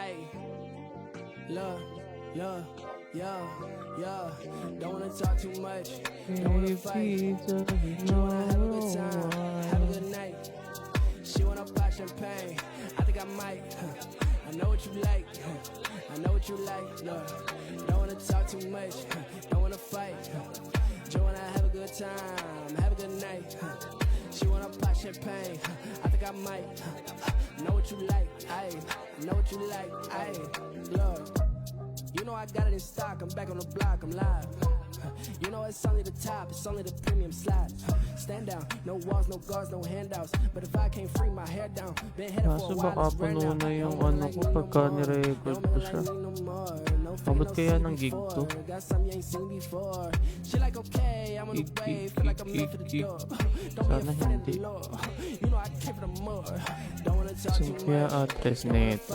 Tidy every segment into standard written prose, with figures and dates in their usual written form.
Ayy, look, yeah. Don't wanna talk too much, don't wanna fight. You wanna have a good time, have a good night. She wanna pop champagne, I think I might. I know what you like, I know what you like. Look, don't wanna talk too much, don't wanna fight. You wanna have a good time, have a good night. She wanna pop champagne, I think I might. Know what you like, ayy, know what you like, ayy. Look, you know I got it in stock, I'm back on the block, I'm live. You know it's only the top, it's only the premium slide. Stand down, no walls, no guards, no handouts. But if I can't free my hair down, been headed for a while, it's ran out. Na yung ano ko pagka nirecord ko siya. Abot kaya ng gig to? Sana hindi. So kaya address na ito.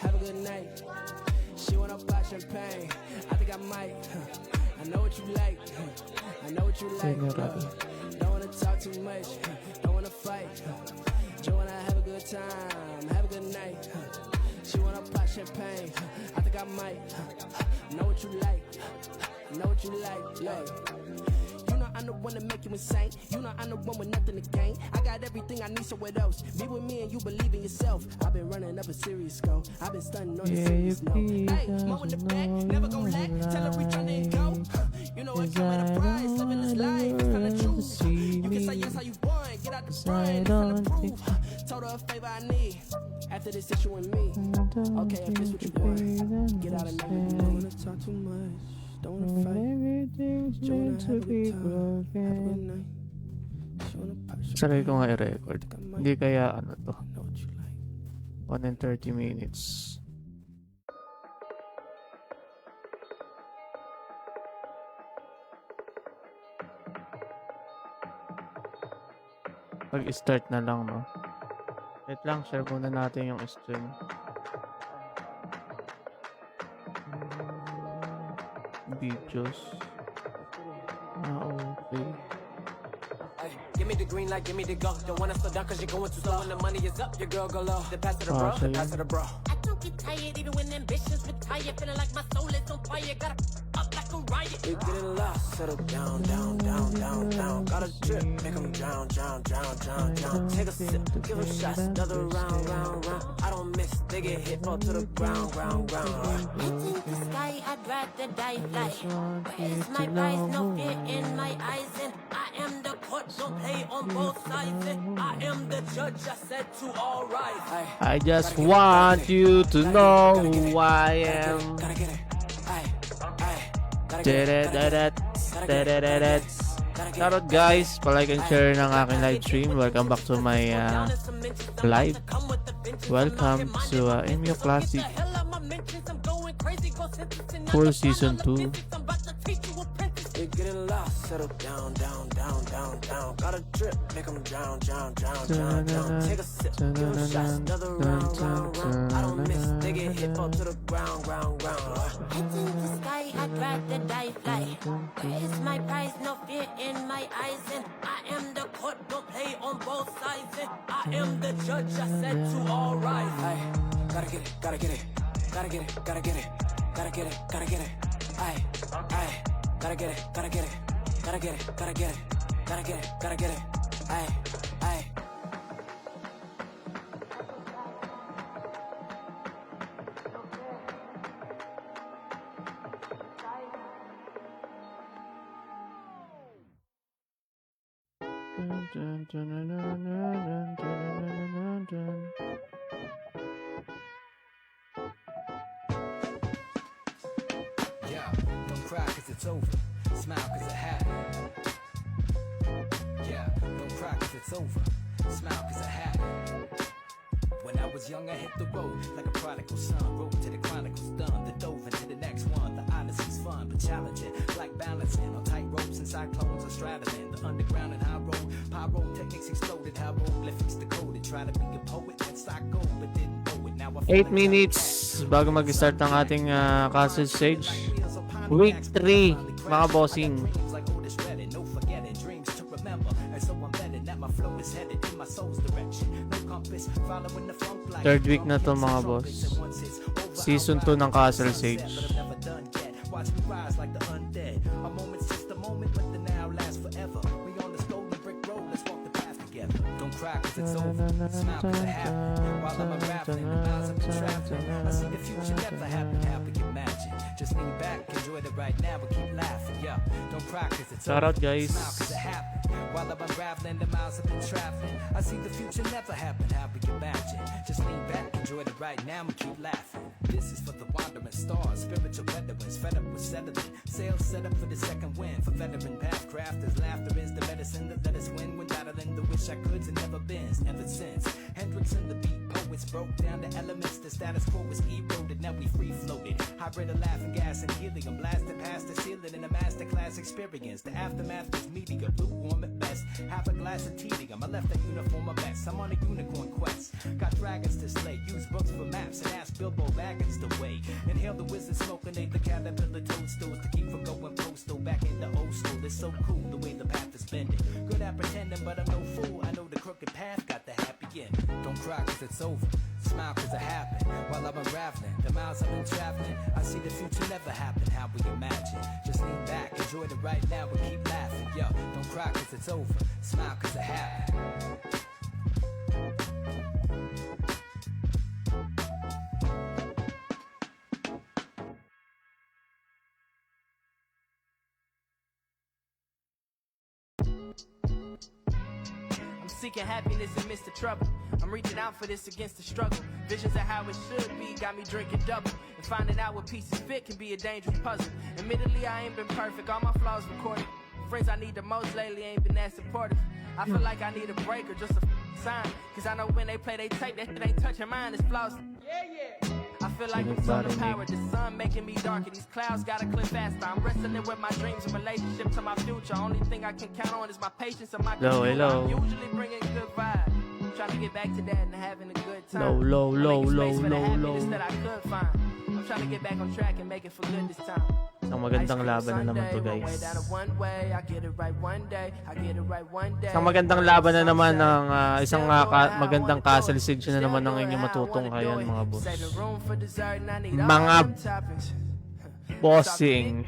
Have a good night. She wanna pop champagne, I think I might. I know what you like, I know what you like. Don't wanna talk too much, don't wanna fight. Just wanna have a good time, have a good night. She wanna pop champagne, I think I might. I know what you like, I know what you like. You know I'm the one that make you insane. You know I'm the one with nothing to gain. I got everything I need, so what else? Be with me and you believe in yourself. I've been running up a serious goal. I've been stunning on the serious note. Hey, mo in the back, never gon' lack. Tell her we tryna go. You know it come with a price. Living this life, it's kinda true. You can say yes how you want. Get out the front, it's kinda proof. Told her a favor I need. After this issue with me. Okay, if this what you want, get out and never don't wanna talk too much. Don't wanna fight. Everything's meant to be broken. Saray ko nga i-record. Hindi kaya ano to. 1 and 30 minutes. Pag-start na lang, no? Wait lang, share muna natin yung stream. Videos. Okay. Give me the green light, give me the go. Don't wanna slow down cause you're going too slow. When the money is up, your girl go low. Then pass it to bro, pass it to bro. I don't get tired even when ambitions retire. Feeling like my soul is on fire. Gotta up like a riot. You're getting lost, settle down, down, down, down, down. Got a drip, make them drown, drown, drown, drown, drown. Take a sip, give them shots, another round, round, round. I don't miss, they get hit, fall to the ground, ground, ground. Heads in the sky, I'd rather die fly. Where's my prize? No fear in my eyes. And I am the court, don't play on both sides. And I am the judge, I said to all rise. I just want you to know who I am. Gotta get it, Shoutout guys, palike and share ng aking live stream. Welcome back to my live. Welcome to MU Classic for Season 2. You're getting lost, settle down, down, down, down, down. Got a drip, make them drown, drown, drown, drown, drown. Take a sip, give them shots, another round, round, round. I don't miss, they get hit, fall to the ground, ground, ground. Heads in the sky, I'd rather die fly. Where's my prize? No fear in my eyes. And I am the court, don't play on both sides. And I am the judge, I said to all rise. Gotta get it, gotta get it, gotta get it, gotta get it, gotta get it, gotta get it. Gotta get it, gotta get it, gotta get it, gotta get it, gotta get it, gotta get it. Yeah, don't cry cause it's over. Smile cause it happened. Yeah, don't cry cause it's over. Smile cause it happened. When I was young I hit the road like a prodigal son. Rode to the chronicles done, then dove into the next one. The odyssey's fun but challenging, like balancing on tight ropes and cyclones. I straddling the underground and high road. Pyro techniques exploded, hieroglyphics decoded. Try to be a poet, that's I go, but didn't know it. Now I 8 minutes bago mag-start ng ating Castle Sage. Week 3, mga bossing. Following the funk like Third week na to mga boss. Season 2 ng Castle Sage. Watch me rise like the undead. A moment's just a moment, but the now lasts forever. We on this golden brick road, let's walk the path together. Don't cry 'cause it's over, smile 'cause it happened. While I'm unraveling the miles I've been traveling, I see the future never happen. How we imagine? Just lean back, enjoy it right now, but keep laughing. Yeah, don't cry 'cause it's Shout over. out, guys. Smile 'cause it happened. While I'm unraveling the miles I've been traveling, I see the future never happen. How we imagine? Just lean back, enjoy it right now, and keep laughing. This is for the wandering stars, spiritual veterans, fed up with settling. Sails set up for the second wind. For veteran path crafters, laughter is the medicine that let us win. When battling the wish I could's and never been. Ever since Hendrix and the beat poets broke down the elements, the status quo was eroded. Now we free floated. Hybrid of laughing gas and helium, blasted past the ceiling in a masterclass experience. The aftermath was meteor, lukewarm at best. Half a glass of tedium. I left that uniform a mess. I'm on a unicorn quest. Got dragons to slay. Use books for maps and ask Bilbo Baggins the way. Inhale the wizard smoke and ate the caterpillar toadstools to keep from going postal back in the old school. It's so cool the way the path is bending. Good at pretending, but I'm no fool. I know the crooked path got the happy end. Don't cry 'cause it's over. Smile 'cause it happened. While I'm unraveling the miles I've been traveling, I see the future never happen. How we imagine? Just lean back, enjoy it right now, but keep laughing. Yo, don't cry 'cause it's over. Smile 'cause it happened. I'm seeking happiness amidst the trouble. I'm reaching out for this against the struggle. Visions of how it should be got me drinking double. And finding out what pieces fit can be a dangerous puzzle. Admittedly, I ain't been perfect. All my flaws recorded. Friends I need the most lately ain't been that supportive. I feel like I need a break or just a sign. 'Cause I know when they play they tape, that shit ain't touching mine. It's flaws. I feel like I'm so powered. The sun making me darker. These clouds gotta clear faster. I'm wrestling with my dreams and relationship to my future. Only thing I can count on is my patience and my computer. I'm usually bringing good vibes. Trying to get back to that and having a good time. Low. That I could find. I'm trying to get back on track and make it for good this time. Ang magandang laban na naman to, guys. Ang magandang laban na naman ng isang magandang Castle Siege na naman ng inyong matutunghayan, mga boss. Mga bossing.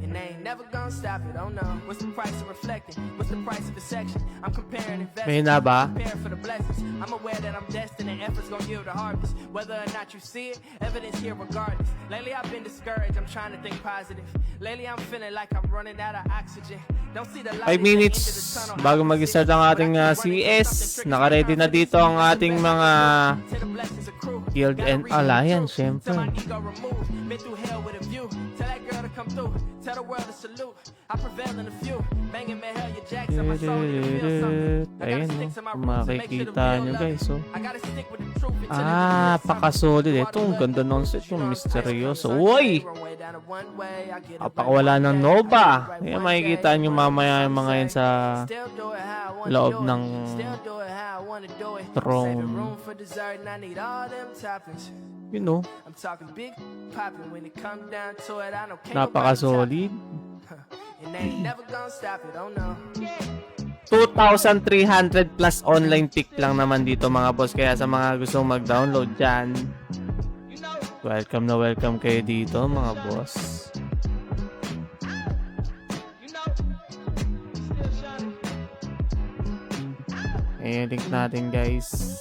And they ain't never gonna stop it, oh no. What's the price of reflecting? What's the price of affection? I'm comparing May na ba? Prepare for the blessings. I'm aware that I'm destined and effort's gonna yield a harvest. Whether or not you see it, evidence here regardless. Lately I've been discouraged, I'm trying to think positive. Lately I'm feeling like I'm running out of oxygen. Don't see the light 5 minutes bago mag-start ang ating CS. Naka-ready na dito ang ating mga Guild and Alliance, syempre. Come through, tell the world to salute. I prevail in a few, banging Mahal, your jacks on my soul, you feel something. Ayun, makikita nyo guys, so. Pakasolid. Ito, ang ganda ng set, yung misteryoso. Uy! Papakawala ng Nova. Ayan, makikita nyo mamaya yung mga yan sa loob ng throne. You know, napaka-solid. 2,300 plus online pick lang naman dito, mga boss. Kaya sa mga gustong mag-download dyan, welcome na welcome kayo dito, mga boss. Ayan, link natin, guys.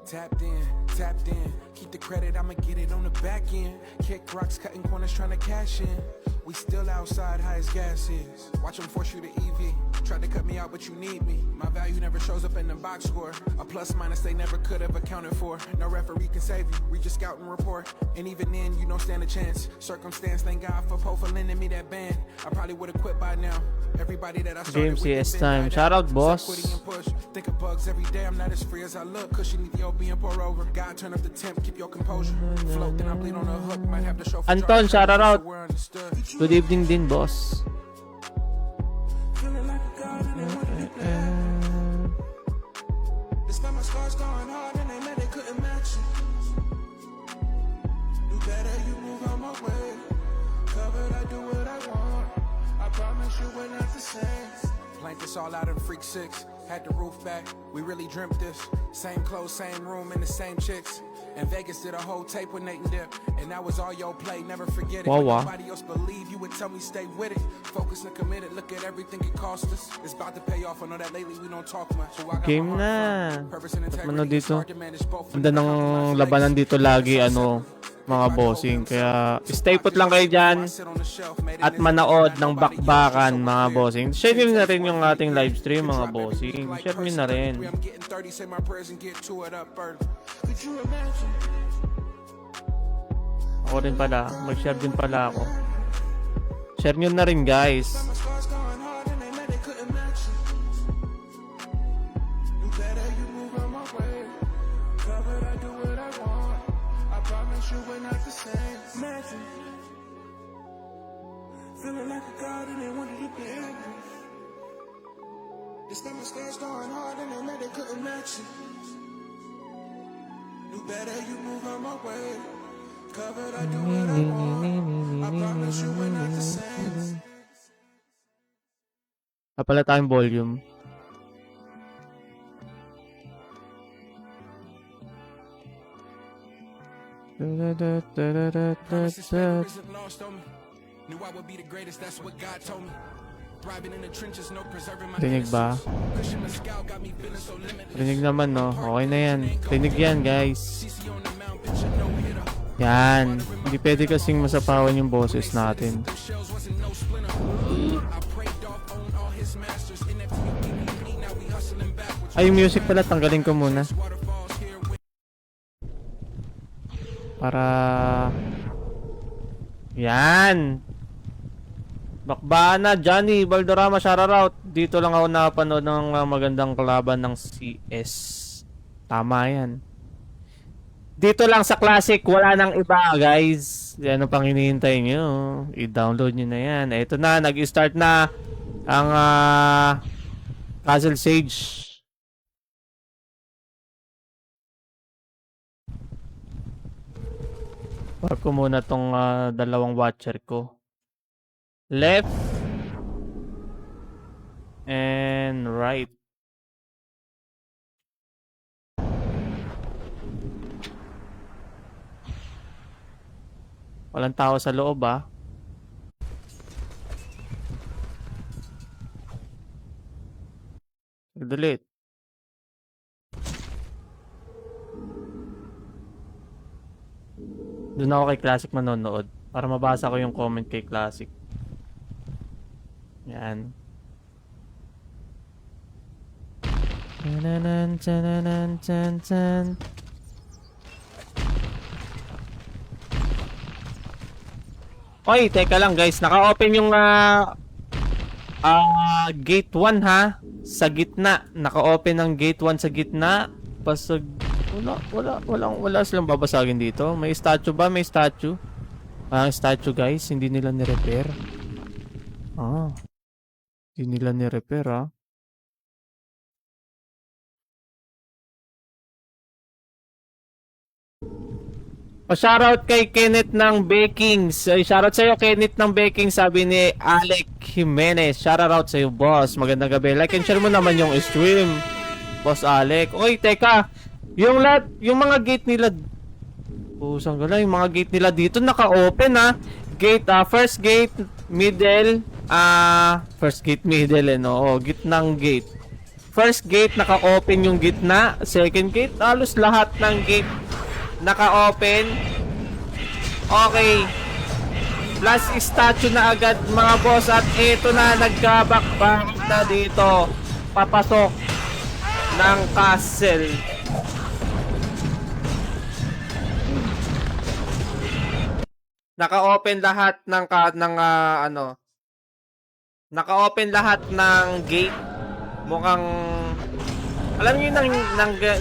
Tapped in. Keep the credit, I'ma get it on the back end. Kick rocks, cutting corners, trying to cash in. We still outside, high as gas is. Watch them force you to EV. Tried to cut me out, but you need me. My value never shows up in the box score. A plus minus they never could have accounted for. No referee can save you. Read your scouting report. And even then, you don't stand a chance. Circumstance, thank God for Poe for lending me that band. I probably would have quit by now. Everybody that I started Game CS time. Shout out, boss. Think of bugs every day. I'm not as free as I look. Cushion Ethiopian pour over. God, turn up the temp, keep your composure. Float, then I bleed on the hook, might have to show for Anton, shout out. we're understood. Good evening din, boss. Feeling like a god and they wanted to play. Despite my scars going hard and they met, they couldn't match it. Do better, you move on my way. Covered, I do what I want. I promise you we're not the same. Planked this all out in Freak 6. Had the roof back, we really dreamt this. Same clothes, same room, and the same chicks. And Vegas did a whole tape with Nate and Dip. And that was all your play, never forget it. Wow, When wow. nobody else believed, you would tell me stay with it. Focused and committed, look at everything it cost us. It's about to pay off, I know that lately we don't talk much. So I got Game my na. heart from. Purpose and Ano integrity, it's dito? hard to manage both. Ganda ng labanan dito lagi, mga bossing. Kaya stay put lang kayo dyan at manood ng bakbakan, mga bossing. Share nyo na rin yung ating live stream, mga bossing. Share nyo na rin. I'm getting 30, say my prayers and get to it up early. Could you imagine? Ako rin pala. Mag-share din pala ako. Share nyo na rin, guys. My scars going hard and they met, they couldn't match it. You better, you move on my way. Covered, I do what I want. I promise you we're not the same. Imagine feeling like a god and they wanted to be angry. Despite my scars going hard and they met, they couldn't match it. You better, you move on my way. Covered, I do what I want. I promise you we're not the same. Kapala tayong volume. Promises fate isn't lost on me. Knew I would be the greatest, that's what God told me. Thriving in the trenches, no preserving my Rinig ba? Cushion Mescal got me feeling so limitless. Rinig naman, no? Okay na yan. Rinig yan, guys. CC on the mound, picture no hitter. Yan. Hindi pwede kasing masapawan yung boses natin. Shells wasn't no splinter. I prayed off on all his masters. NFT, now we hustling backwards. Ay, yung music pala, tanggalin ko muna. Waterfalls here with Para... Yan! Bakbana, Johnny, Valderrama, shoutout. Dito lang ako napanood ng magandang kalaban ng CS. Tama yan. Dito lang sa Classic, wala nang iba, guys. Yan ang pang hinihintay nyo. I-download nyo na yan. Ito na, nag-start na ang Castle Sage. Park ko muna tong dalawang watcher ko. Left and right. Walang tao sa loob, ah. Delete. Doon ako kay Classic manonood para mabasa ko yung comment kay Classic. Yan. Tananan, tananan, tan, tan. Oy, teka lang guys. Naka-open yung gate 1 ha. Sa gitna. Naka-open ang gate 1 sa gitna. Pasag... Wala silang babasagin dito. May statue ba? May statue. Ang statue guys, hindi nila ni-repair. Hindi nila ni-repair ha. Pa-shoutout kay Kenneth ng Bakings. Shoutout sa'yo Kenneth ng Bakings, sabi ni Alec Jimenez. Shoutout sa'yo boss. Magandang gabi. Like and share mo naman yung stream, Boss Alec. Oy, teka. Yung mga gate nila. Pusang gala, yung mga gate nila dito naka-open ha. Gate, first gate, middle, first gate, middle, no? Gitnang gate. First gate, naka-open yung gitna. Second gate, halos lahat ng gate naka-open. Okay. Plus statue na agad mga boss. At ito na, nagkabakbak na dito. Papasok ng castle. Naka-open lahat ng naka-open lahat ng gate. Mukhang alam niyo nang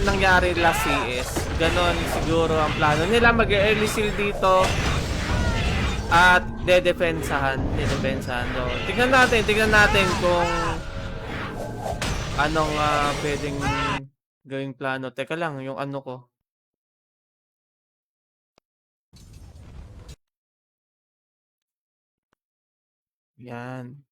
nangyari last CS. ganon siguro ang plano nila. Mag-early seal dito. At dedepensahan. So, tingnan natin kung anong pwedeng gawing plano. Teka lang, yung ano ko. Yan.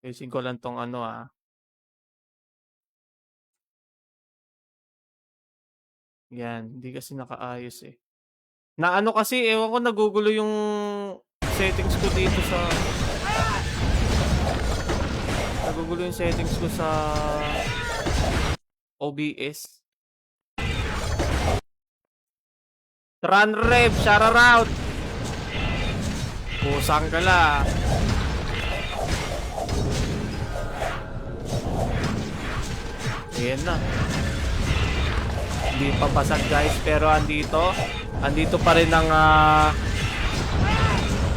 Ayusin ko lang tong ano Yan, hindi kasi nakaayos eh. Na ano kasi, ewan ko, nagugulo yung settings ko dito sa... Nagugulo yung settings ko sa OBS. Run Rev, shout out! Pusang ka la. Ayan na. Hindi pa basag guys, pero andito pa rin ang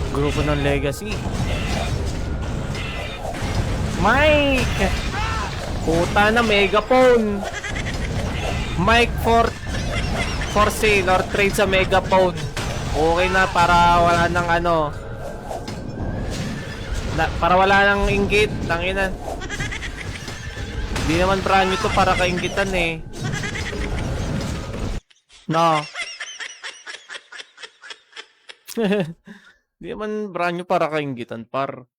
grupo ng Legacy. Mike! Puta na, megaphone! Mike for sale or trade sa megaphone. Okay na, para wala nang para wala nang inggit. Tanginan. Hindi naman brand new to para kainggitan eh. No. Hindi naman brand new para kainggitan, par.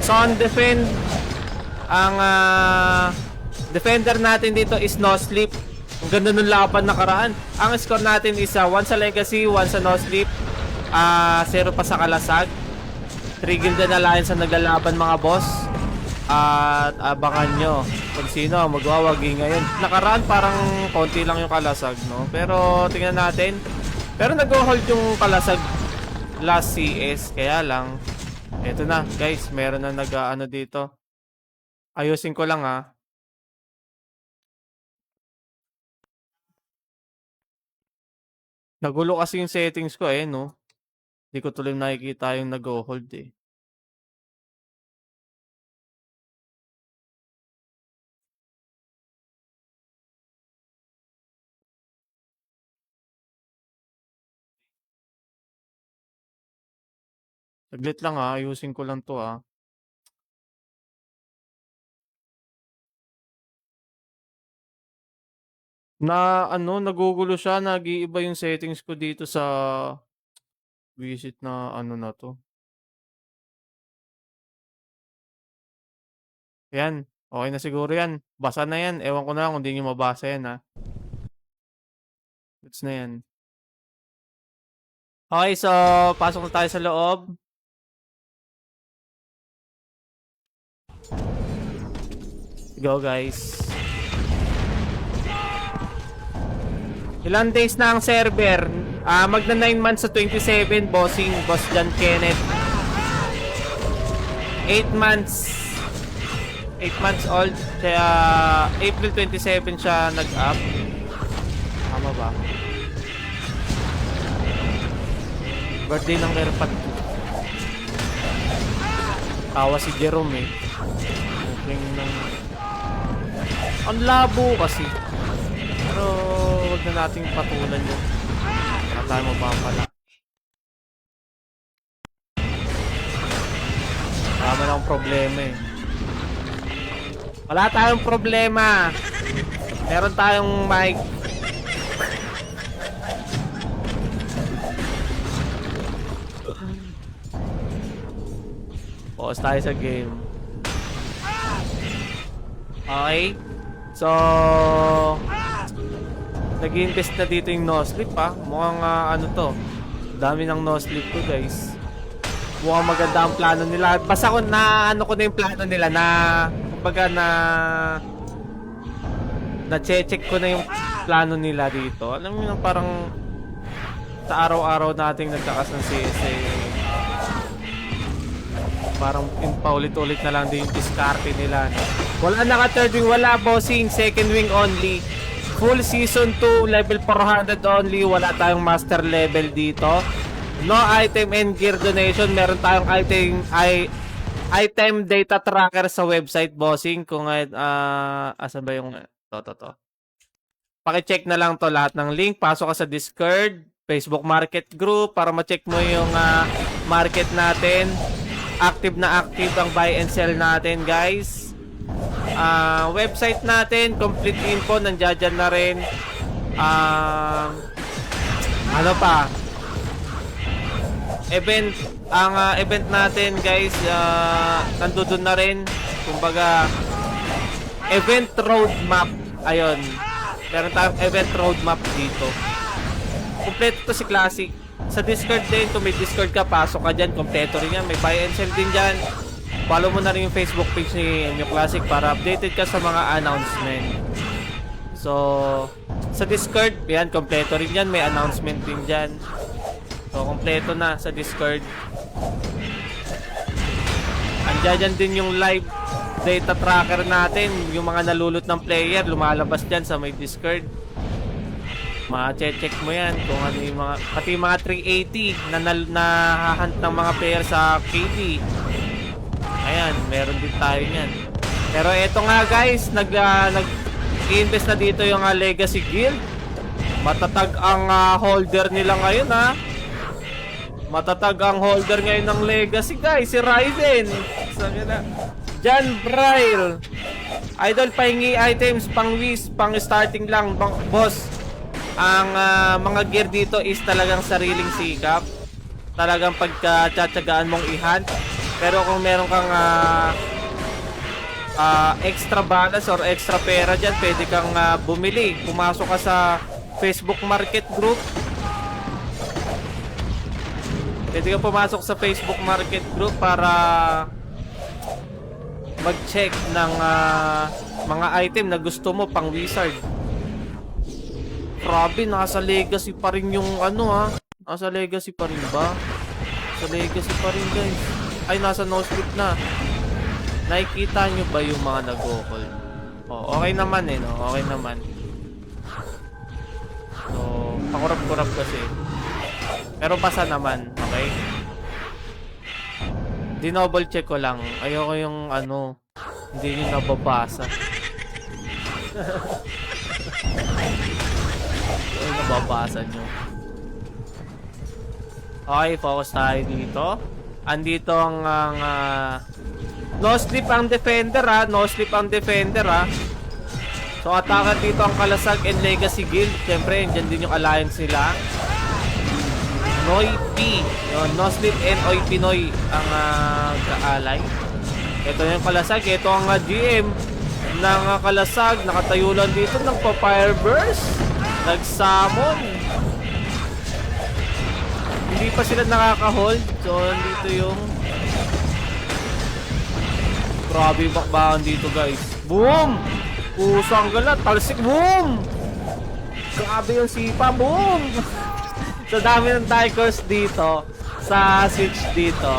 So, on defend, ang defender natin dito is No Sleep. Ang ganda nung laban nakaraan. Ang score natin is 1 sa Legacy, 1 sa No Sleep, 0 pa sa Kalasag. 3 Gilded Alliance ang naglalaban mga boss. At abangan nyo kung sino magwawagi ngayon. Nakaraan parang konti lang yung Kalasag, no? Pero tingnan natin. Pero nag-hold yung Kalasag last CS, kaya lang eto na guys, meron na dito. Ayusin ko lang Nagulo kasi yung settings ko no. Hindi ko tuloy nakikita yung nag-hold eh. Saglit lang ayusin ko lang to Nagugulo siya, nag-iiba yung settings ko dito sa visit na na to. Yan, okay na siguro yan. Basa na yan, ewan ko na lang kung hindi nyo mabasa yan It's na yan. Okay, so pasok na tayo sa loob. Go guys. Ilang days na ang server? Magna 9 months sa 27, bossing, Boss John Kenneth. 8 months old. Kaya April 27 siya nag-up. Tama ba? Birthday ng Kerpat 2. Tawa si Jerome eh. Ang labo kasi. Pero huwag na nating patulan yun. Wala tayo mapapala. Tama na ang problema eh. Wala tayong problema. Meron tayong mic. Pause tayo sa game. Okay. So, nag-invest na dito yung No Sleep Mukhang to. Dami ng No Sleep to guys. Mukhang maganda ang plano nila. Basta ko na ko na yung plano nila na kumbaga na-check ko na yung plano nila dito. Alam mo yung parang sa araw-araw nating nagkakas ng CSA. Parang paulit-ulit na lang din yung diskarte nila. No? Wala naka third wing, wala bossing. Second wing only. Full season 2, level 400 only. Wala tayong master level dito. No item and gear donation. Meron tayong item data tracker sa website bossing. Kung asan ba yung to. Paki-check na lang to lahat ng link. Pasok ka sa Discord, Facebook Market Group para ma-check mo yung market natin. Active na active ang buy and sell natin, guys. Website natin, complete info nandiyan na rin. Ano pa? Event, ang event natin, guys, nandoon na rin. Kumbaga, event roadmap. Ayun. Meron tayong event roadmap dito. Kompleto to si Classic. Sa Discord din, kung may Discord ka, pasok ka dyan. Kompleto rin yan. May buy and sell din dyan. Follow mo na rin yung Facebook page ni New Classic para updated ka sa mga announcement. So, sa Discord, yan, kompleto rin yan. May announcement din dyan. So, kompleto na sa Discord. Andiyan din yung live data tracker natin. Yung mga nalulot ng player, lumalabas dyan sa may Discord. Ma-check mo yan kung ano yung mga, pati yung mga 380 na nahahunt ng mga player sa KD. Ayan, meron din tayo yan. Pero eto nga guys, nag-i-invest na dito yung Legacy Guild. Matatag ang holder nila ngayon ha. Matatag ang holder ngayon ng Legacy guys, si Ryzen. Sabi na, John Braille. Idol, pahingi items, pang wish, pang starting lang, boss. Ang mga gear dito is talagang sariling sikap. Talagang pagka-tsatsagaan mong i-hunt. Pero kung meron kang extra balance or extra pera dyan, pwede kang bumili. Pumasok ka sa Facebook Market Group. Pwede kang pumasok sa Facebook Market Group para mag-check ng mga item na gusto mo pang wizard. Grabe, nasa Legacy pa rin yung Nasa Legacy pa rin ba? Sa Legacy pa rin guys. Ay, nasa no sleep na. Nakikita nyo ba yung mga nag-o-call? Oh, okay naman no? Okay naman. So, pakurap-kurap kasi. Pero basa naman, okay? Dinoble check ko lang. Ayoko yung hindi nyo nababasa. Ay, nababasa nyo. Okay, focus tayo dito. Andito ang no sleep ang defender ha. No sleep ang defender ha. So, atake dito ang Kalasag and Legacy Guild. Siyempre, dyan din yung alliance nila. Noy P. Yun, no sleep and Oy Pinoy ang ka-ally. Ito yung Kalasag. Ito ang GM ng Kalasag. Nakatayo lang dito ng pa-fire burst. Nag-summon. Hindi pa sila nakaka-hold. So, dito yung grabe yung bakbakan dito guys. Boom! Puso ang galat. Talsik. Boom! Grabe yung sipa. Boom! So, dami ng Dykers dito. Sa Switch dito.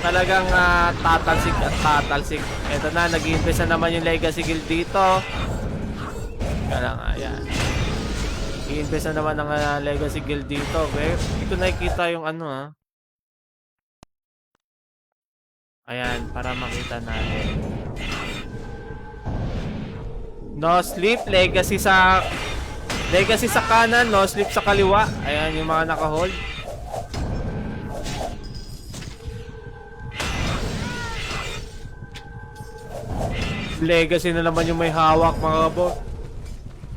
Talagang tatalsik at tatalsik. Ito na, nag-i-invest na naman yung Legacy Guild dito. Kaya nga, yan. I-invest na naman ng Legacy Guild dito. Okay? Dito nakikita yung Ayan, para makita natin. No sleep, Legacy sa kanan, no sleep sa kaliwa. Ayan yung mga naka-hold. Legacy na naman yung may hawak mga boss.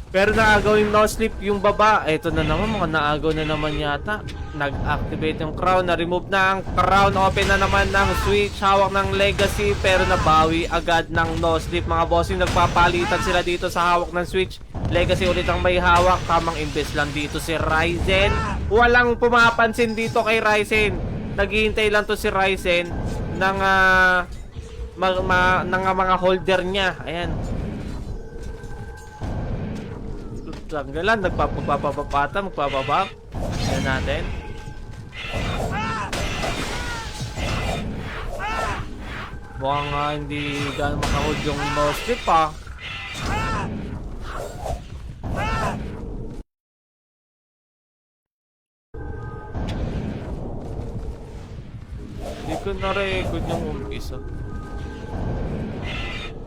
Pero naagaw yung no sleep yung baba. Ito na naman, mga naagaw na naman yata. Nag-activate yung crown, na-remove na ang crown, open na naman ng switch, hawak ng Legacy, pero nabawi agad ng no sleep mga boss. Yung nagpapalitan sila dito sa hawak ng switch. Legacy ulit ang may hawak, tamang invest lang dito si Ryzen. Walang pumapansin dito kay Ryzen. Naghihintay lang to si Ryzen ng mga holder niya. Ayan. Tanggalan, magpapababa. Ayan natin. Mukhang hindi gano'n makahold yung no slip ah. Hindi ko na-record yung umpisa.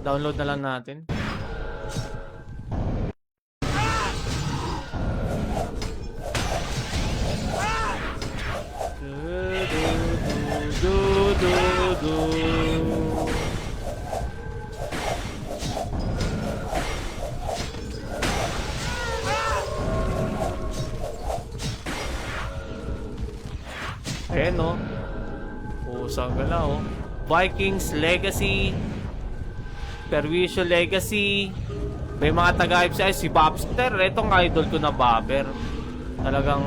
Download na lang natin. Ayan o. Pusang gala o. Vikings Legacy. Perwisyo Legacy. May mga taga-hype siya. Si Bobster. Itong idol ko na Bobber. Talagang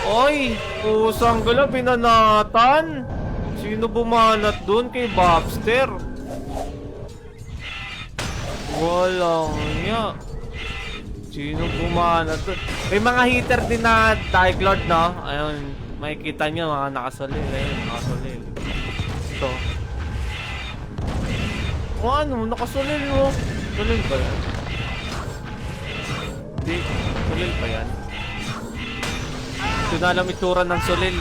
Oy! Pusang gala. Binanatan. Sino bumanat dun kay Bobster? Walang niya. Sino bumanat dun? May mga hitter din na Dark Lord, no? Ayun. Makikita nyo mga nakasolil. Ayun, nakasolil. Ito. O ano? Nakasolil mo. Solil ba yan? Hindi. Solil ba yan? Ito na alam itura ng solil.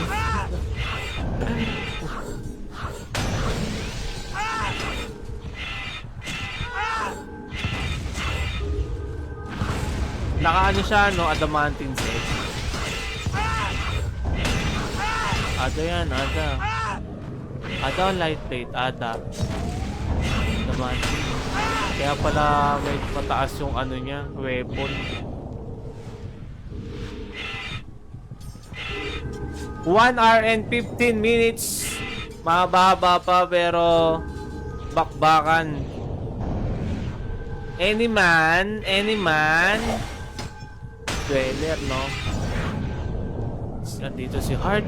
Nakaano siya, no? Adamantine set. Ada yan, ada. Ada on light plate, ada. Adamantine. Kaya pala may mataas yung ano niya, weapon. 1 hour and 15 minutes. Mahaba pa pero bakbakan. Any man. Dweller, no? Nandito si Hart.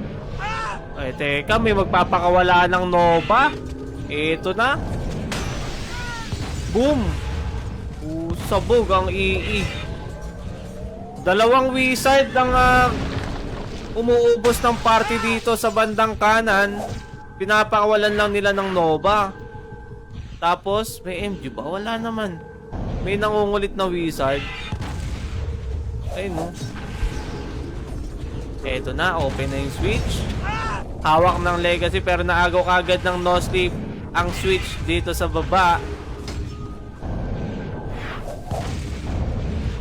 Ay, teka, may magpapakawala ng Nova. Ito na. Boom! Sabog ang II. Dalawang wizard ang umuubos ng party dito sa bandang kanan. Pinapakawalan lang nila ng Nova. Tapos, may MG ba? Wala naman. May nangungulit na wizard. Ay no. Eto na, open na yung switch. Hawak ng Legacy pero naagaw kagad ng no sleep ang switch dito sa baba.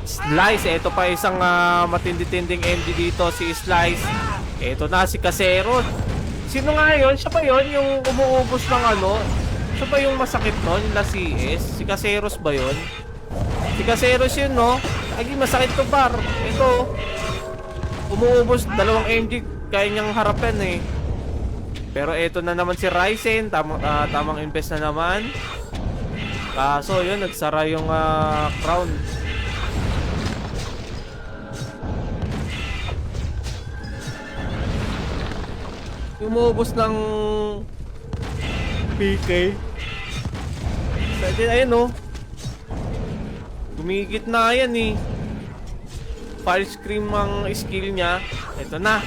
Slice, eto pa isang matindi-tinding MD dito, si Slice. Eto na si Casero. Sino nga yun? Siya pa yun? Yung umuubos ng ano? Siya pa yung masakit nun? Yung CS? Si Caseros ba yun? Si Caseros yun, no? Ay, masakit to bar. Ito. Umuubos, dalawang MG. Kaya niyang harapan eh. Pero eto na naman si Ryzen. Tamang invest na naman. Kaso yun, nagsara yung crown. Umuubos ng PK. Ayun, no? Gumigit na yan eh. Fire Scream ang skill niya. Ito na.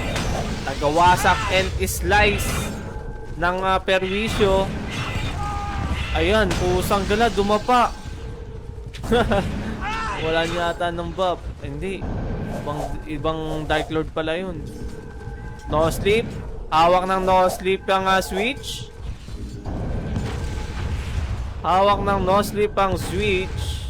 Tagawasak and slice ng perwisyo. Ayan, pusang gala, dumapa. Wala niya ata ng buff. Hindi. Ibang Dark Lord pala yun. No sleep. Hawak ng no sleep ang switch. Hawak ng no sleep ang switch.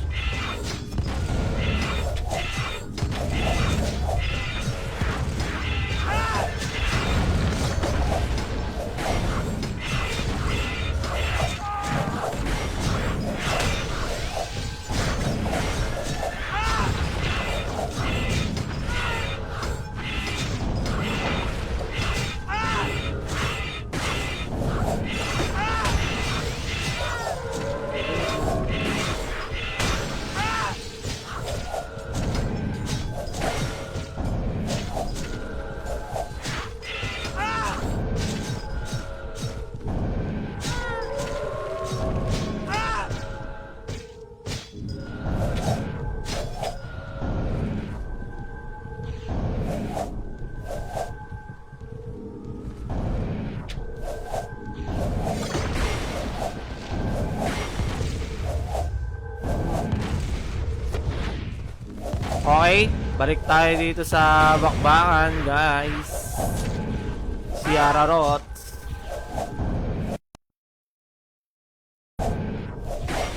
Okay, balik tayo dito sa bakbakan, guys. Si Ararot.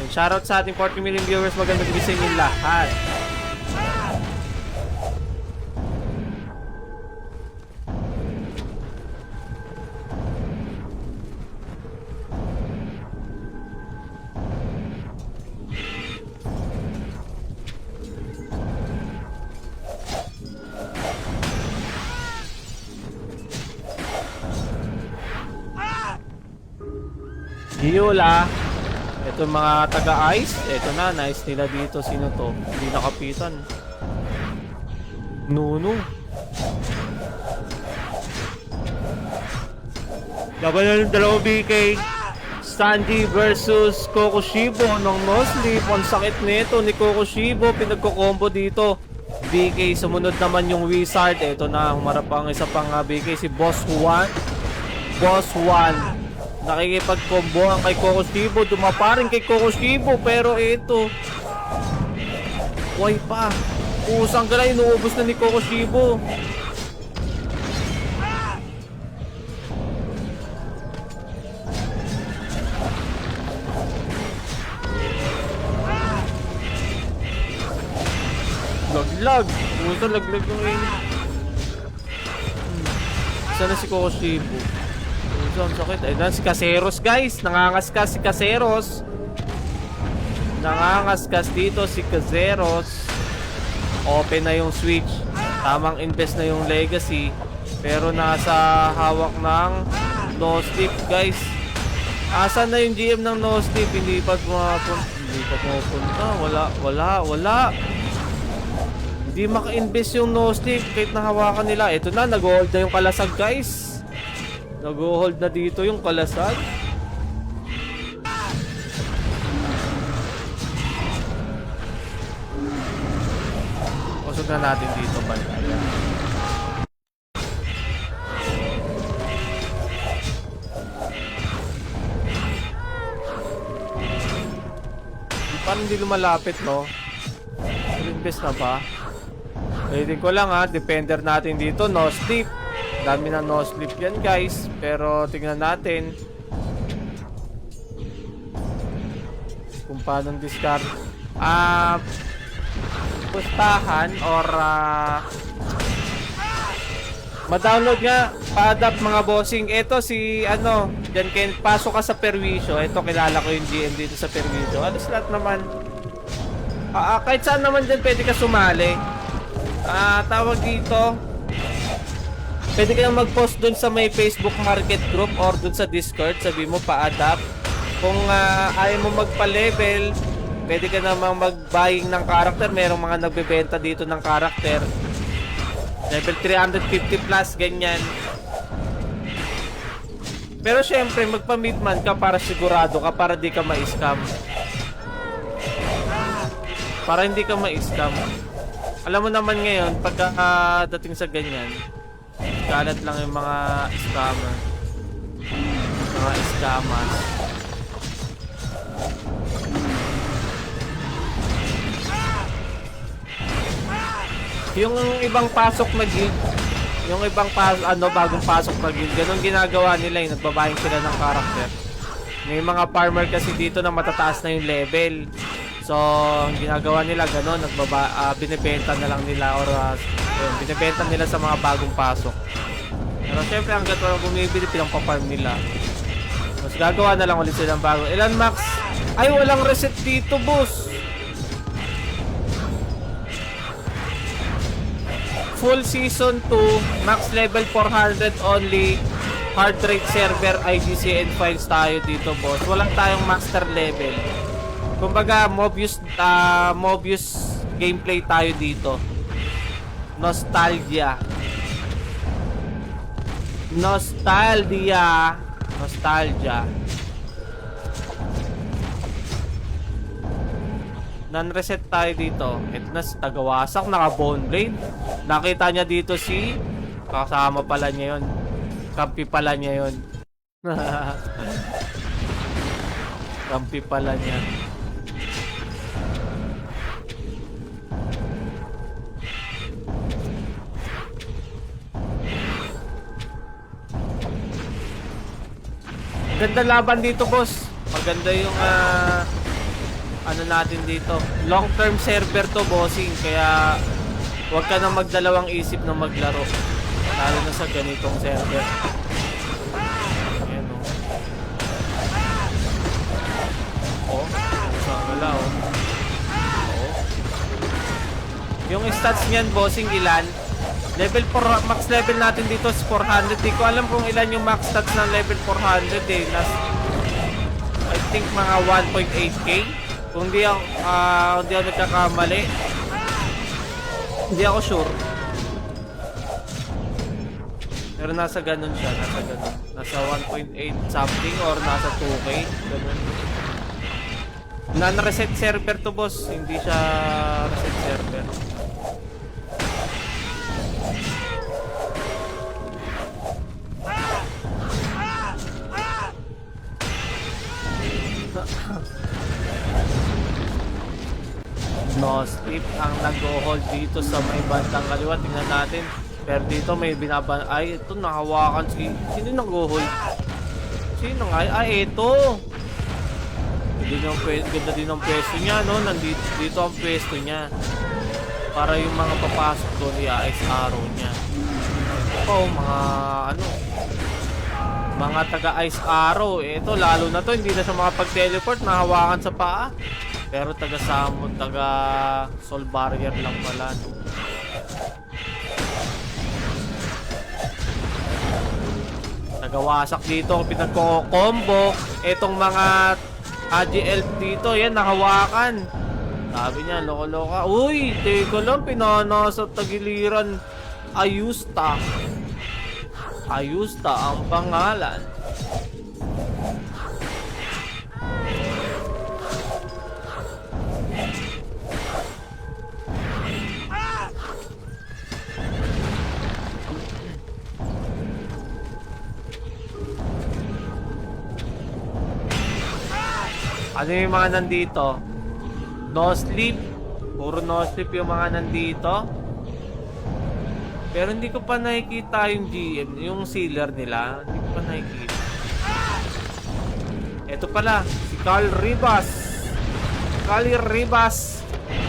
And shoutout sa ating 40 million viewers. Magandang gabi sa inyo lahat. Yula. Ito mga taga-ice. Ito na, nice nila dito. Sino to? Hindi nakapitan. Nuno. Laban na ng dalawang BK. Sanji versus Kokushibo ng no-sleep. Ang sakit nito ni Kokushibo. Pinagko-combo dito. BK, sumunod naman yung Wizard. Ito na, humarap ang isa pang BK. Si Boss Juan. Boss Juan. Nakikipag-combo ang kay Kokushibo. Dumapa rin kay Kokushibo. Pero ito, why pa? Usang gala, inuubos na ni Kokushibo. Laglag. Puta, laglag yung init. Sana si Kokushibo. Ang sakit. Ayun si Caseros, guys. Nangangaskas si Caseros. Nangangaskas dito si Caseros. Open na yung switch. Tamang invest na yung legacy. Pero nasa hawak ng no sleep, guys. Asan na yung GM ng no sleep? Hindi pa pumapunta. Wala. Hindi maka-invest yung no sleep kahit nahawakan nila. Ito na, nag-hold na yung kalasag, guys. Nag-hold na dito yung kalasag. Usog na natin dito, bantaya. Parang hindi lumalapit, no? Invest na ba? Pwede ko lang, ha. Defender natin dito, no sleep. Dami na no sleep yan, guys. Pero tingnan natin kung paano discard. Pustahan or ma-download nga, pa-adapt mga bossing. Ito si dyan kayo pasok ka sa perwisyo. Ito, kilala ko yung GM dito sa perwisyo. Alos lahat naman. Kahit saan naman dyan pwede ka sumali. Tawag dito, pwede kayong mag-post dun sa may Facebook Market Group or dun sa Discord. Sabi mo pa-adapt. Kung ayaw mo magpa-level, pwede ka namang mag-buying ng character. Merong mga nagbebenta dito ng character. Level 350 plus, ganyan. Pero syempre, magpa-midman ka para sigurado ka, para di ka ma-scam. Para hindi ka ma-scam. Alam mo naman ngayon, pagka dating sa ganyan, kalat lang yung mga scammer. Mga scammers. Yung ibang pasok na guild, yung ibang bagong pasok na guild, ganun ginagawa nila, yung nagbabayang sila ng character. May mga farmer kasi dito na matataas na yung level. So, ang ginagawa nila ganun, binibenta na lang nila or binibenta nila sa mga bagong pasok. Pero syempre, hanggat walang bumibili, pinang-farm nila. Mas gagawa na lang ulit sila ng bago. Ilan max? Ay, walang reset dito, boss. Full season 2, max level 400 only. Hard rate server, IGCN files tayo dito, boss. Walang tayong master level. Kumbaga, Mobius gameplay tayo dito. Nostalgia. Non-reset tayo dito. Ito na si Tagawasak, naka-bone blade. Nakita niya dito si kasama pala niya yun. Kampi pala niya yun. Kampi pala niya. Maganda laban dito, boss. Maganda yung ano natin dito. Long term server to, bossing. Kaya huwag ka nang magdalawang isip na maglaro. Lalo na sa ganitong server. Ayan o. Oh, saan wala oh. Oh. Yung stats niyan, bossing, ilan? Level 4, max level natin dito is 400. Di ko alam kung ilan yung max stats ng level 400 eh. I think mga 1.8k. Kung di ako nagkakamali. Hindi ako sure. Pero nasa ganun siya, nasa ganun. Nasa 1.8 something or nasa 2k. Ganun. Non-reset server to, boss. Hindi siya reset server. No sleep ang nag-hold dito sa may bandang kaliwa. Tingnan natin. Pero dito may binaban. Ay, ito nahawakan si... Sino nag-hold? Sino nga? Ay, ito. Ganda din ang pwesto niya, no? Nandito dito ang pwesto niya. Para yung mga papasok doon, i-ice arrow niya. Oh, mga ano... Mga taga-ice arrow. Ito, lalo na to. Hindi na siya makapag-teleport. Nahawakan sa paa. Pero taga-summon, taga-soul barrier lang pala. No? Nagawasak dito. Pinagko-combo. Itong mga AGL dito. Yan, nahawakan. Sabi niya, loko-loka. Uy, teka lang. Pinanasa tagiliran. Ayusta. Ayusta ang pangalan. Ano yung mga nandito? No sleep. Puro no sleep yung mga nandito. Pero hindi ko pa nakikita yung GM, yung sealer nila. Hindi ko pa nakikita. Ito pala, si Carl Ribas. Carl Ribas.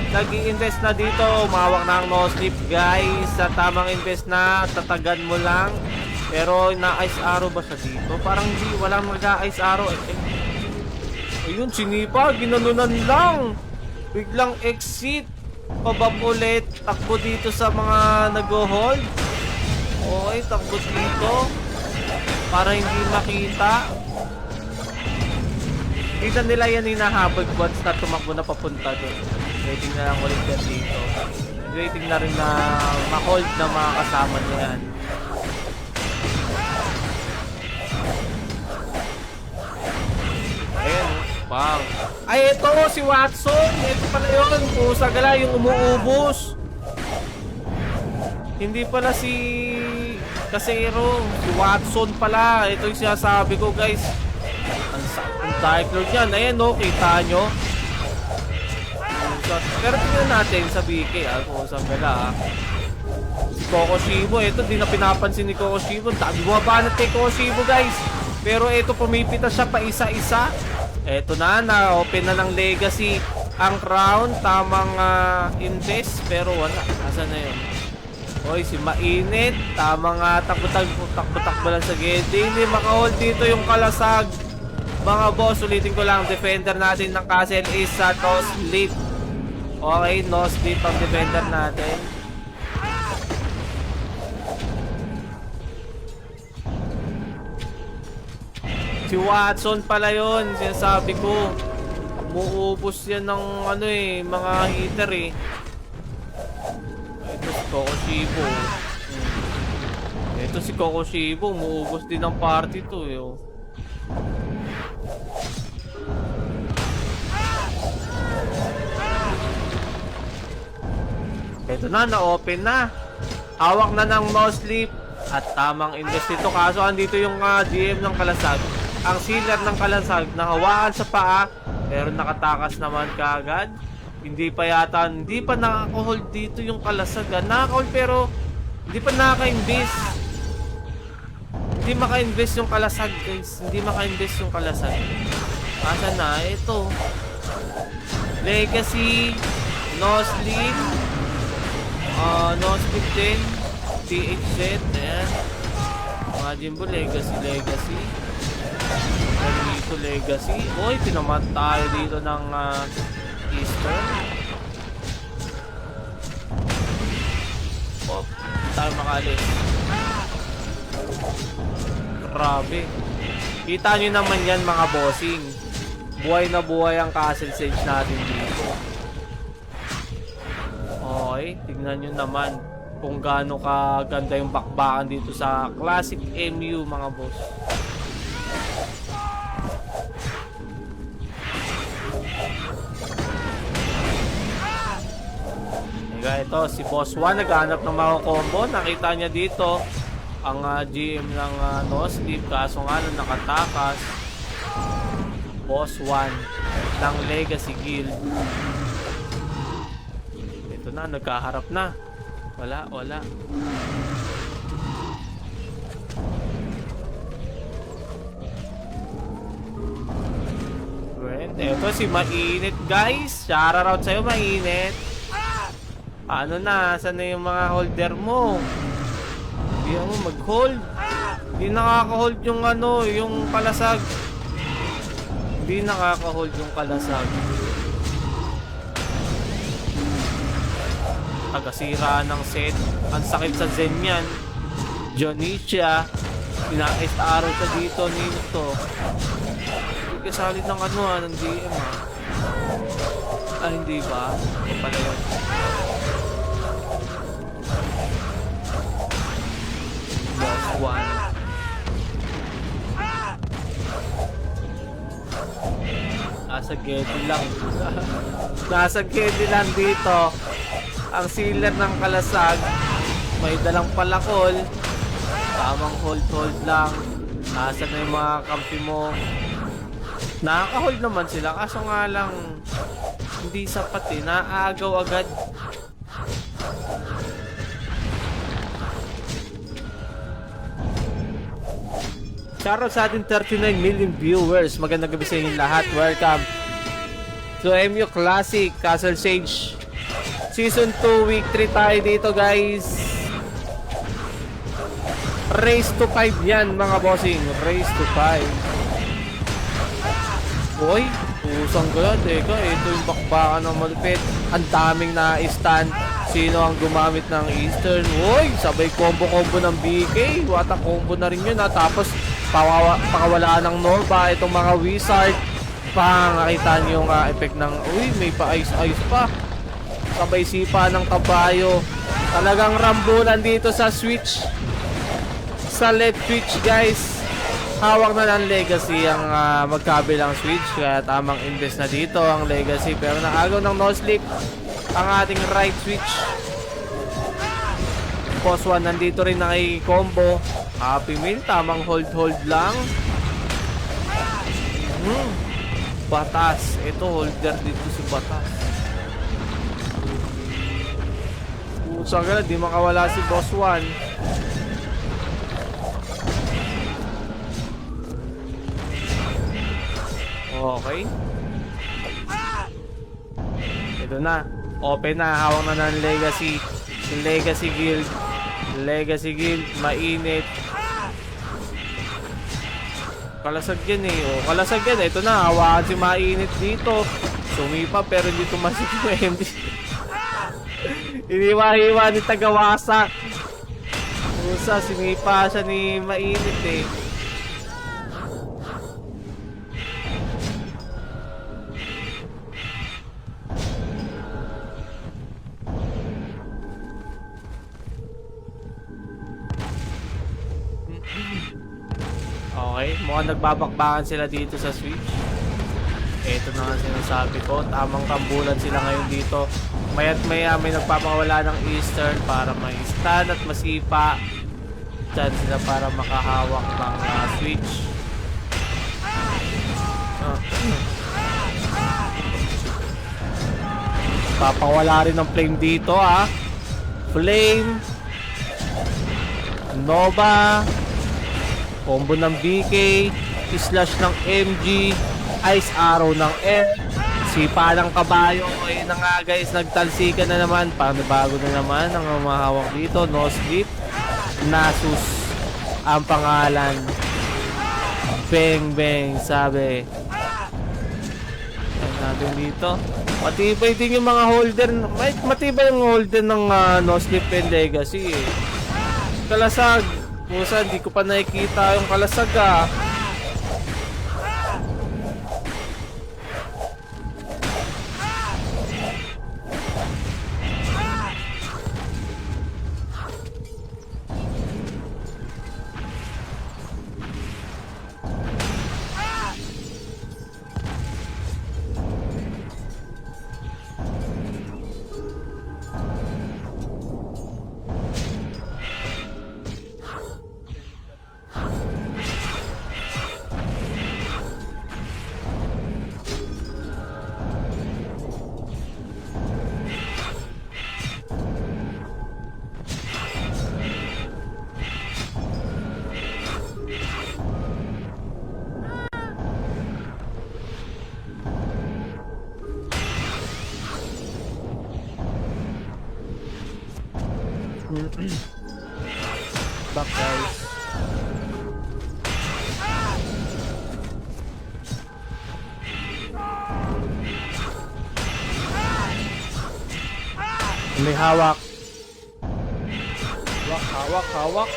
Nag-i-invest na dito. Umawak na ang no sleep, guys. Sa tamang invest na, tatagan mo lang. Pero na-ice arrow ba siya dito? Parang hindi, walang mag-ice arrow. Ayun, sinipa, ginanunan lang. Biglang exit. Pabab ulit. Takbo dito sa mga nag-hold. Okay, takbo dito. Para hindi makita. Kita nila yan hinahabag once na tumakbo na papunta doon. Waiting na lang ulit yan dito. Waiting na rin na ma-hold na mga kasama niyan. Ayan, bang. Ay, ito si Watson. Ito pala yun. Pusa gala yung umuubos. Hindi pala si Casero. Si Watson pala. Ito yung sinasabi ko, guys. Ang Dark Lord yan. Ayan, no. Kita nyo. Pero tingnan natin sa BK, kung saan gala, Si Kokoshibo. Ito, di na pinapansin ni Kokoshibo. Dami bumabanat kay Kokoshibo, guys. Pero ito, pumipita siya pa isa-isa. Eto na, open na ng legacy ang crown. Tamang invest, pero wala. Nasaan na yun? Oy, si Mainit. Tamang takbo-takbo lang sa gede. Hindi makahold dito yung kalasag. Mga boss, ulitin ko lang. Defender natin ng castle is sa no sleep. Okay, no sleep ang defender natin. Si Watson pala yun, sinasabi ko. Umuubos yan ng ano mga hitter Ito si Kokoshibo. Ito si Kokoshibo, umuubos din ng party to Ito na-open na. Hawak na ng no sleep. At tamang invest dito. Kaso andito yung GM ng kalasag. Ang sealer ng kalasag nahawakan sa paa, pero nakatakas naman kaagad. Hindi pa nakaka-hold dito yung kalasag. Nakaka-hold pero hindi pa nakaka-invest. Hindi maka-invest yung kalasag, guys. Hindi maka-invest yung kalasag. Asa na? Ito. Legacy. No Sleep. No Sleep din. THZ. Ayan. Imagine mo, Legacy. Dito Legacy. Uy, pinamat tayo dito ng Eastern. Oh, tayo makalis. Grabe. Kita nyo naman yan mga bossing. Buhay na buhay ang Castle Sage natin dito. Okay, tignan nyo naman kung gaano kaganda yung bakbakan dito sa Classic MU mga boss. Ito, si Boss 1 naghahanap ng mga combo. Nakita niya dito ang GM ng No Sleep, kaso nga lang nakatakas. Boss 1 ng Legacy Guild. Ito na, nagkaharap na. Wala. Ito si Mainit, guys. Shoutout sa'yo, Mainit. Ano na? Saan na yung mga holder mo? Hindi mo mag-hold. Hindi nakaka-hold yung yung kalasag. Hindi nakaka-hold yung kalasag. Tagasira ng set. Ang sakit sa Zen yan. Jonicia. Pinakist araw ka dito nito. Hindi kasalit ng ng DM hindi ba? Ito pala yun. Boss 1. Nasa Gedi lang. Nasa Gedi lang dito. Ang sealer ng kalasag. May dalang palakol. Tamang hold lang. Nasa na yung mga kampi mo. Nakaka-hold naman sila. Kaso nga lang hindi sapat naagaw agad. Shoutout sa ating 39 million viewers. Magandang gabi sa inyo lahat. Welcome to MU Classic Castle Sage Season 2 Week 3 tayo dito, guys. Race to 5 yan mga bossing. Race to 5. Uy, usang ko yan. Teka, ito yung bakbakan ng malupit. Ang daming na-stand. Sino ang gumamit ng Eastern? Uy, sabay combo-combo ng BK. Wata combo na rin yun ha. Tapos pakawala ng Nova. Itong mga Wizard. Nakita nyo yung effect ng uy, may pa-ice-ice pa. Sabay sipa ng kabayo. Talagang rambulan dito sa switch. Sa left switch, guys. Hawak na ng Legacy ang magkabilang switch. Kaya tamang invest na dito ang Legacy. Pero naagaw ng No Sleep ang ating right switch. Boss 1 nandito rin naki-combo. Happy Meal. Tamang hold lang. Batas. Ito holder dito si Batas. Usang ka na. Di makawala si Boss 1. Okay. Ito na. Open na. Hawak na ng Legacy. Legacy Guild. Legacy Guild. Mainit. Kalasag yan kalasag yan. Ito na. Hawakan si Mainit dito. Sumipa pero hindi tumasik yung MD. Iniwa-hiwa ni Tagawasak. Usa. Sinipa siya ni Mainit Okay, mukhang nagbabakbakan sila dito sa switch. Ito na nga sinasabi ko, tamang kambulan sila ngayon dito. Maya't maya may nagpapawala ng Eastern para may stand at masipa. Diyan sila para makahawak ng switch. Papawala rin ng flame dito Flame Nova combo ng BK, slash ng MG, ice arrow ng F, sipa ng kabayo. Ayun na nga guys, nagtalsikan na naman. Bago na naman ang umahawak dito. No sleep, Nasus ang pangalan. Bang bang sabi. Ayan natin dito. Matibay din yung mga holder. Matibay yung holder ng No Sleep and Legacy eh. Kalasag. Pusa, hindi ko pa nakikita yung kalasag ah. Back guys. May hawak. Hawak.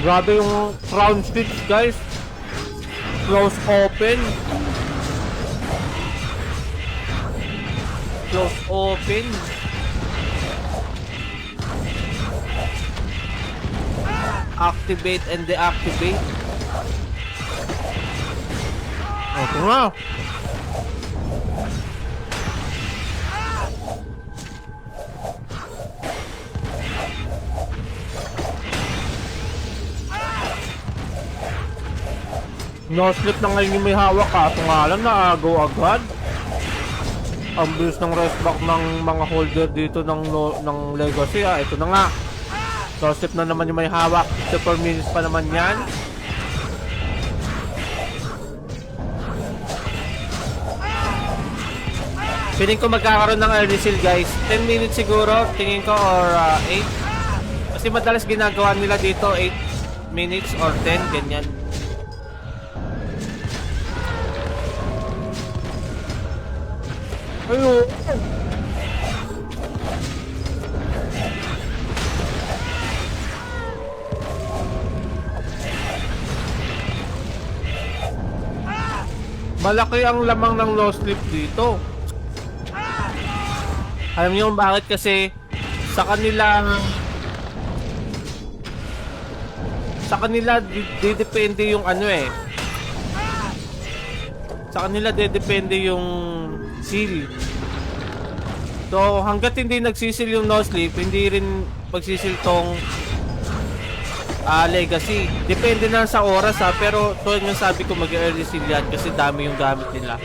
Grabe yung crown stitch guys. Close open. Close open. Activate and deactivate. Okay nga. No slip na ngayon yung may hawak ha. Ito nga lang, naagaw agad. Ang bilis ng rest back ng mga holder dito ng Legacy ha. Ito na nga. No slip na naman yung may hawak. 4 minutes pa naman yan. Feeling ko magkakaroon ng early seal guys. 10 minutes siguro, tingin ko, or 8. Kasi madalas ginagawa nila dito 8 minutes or 10, ganyan. Ayun. Malaki ang lamang ng no sleep dito. Alam niyo bakit? Kasi sa kanila depende yung ano eh. Sa kanila depende yung seal. So hanggat hindi nagsisil yung no sleep, hindi rin magsisil tong Legacy. Depende na sa oras ha, pero tulad ng sabi ko, mag-early seal yan kasi dami yung gamit nila.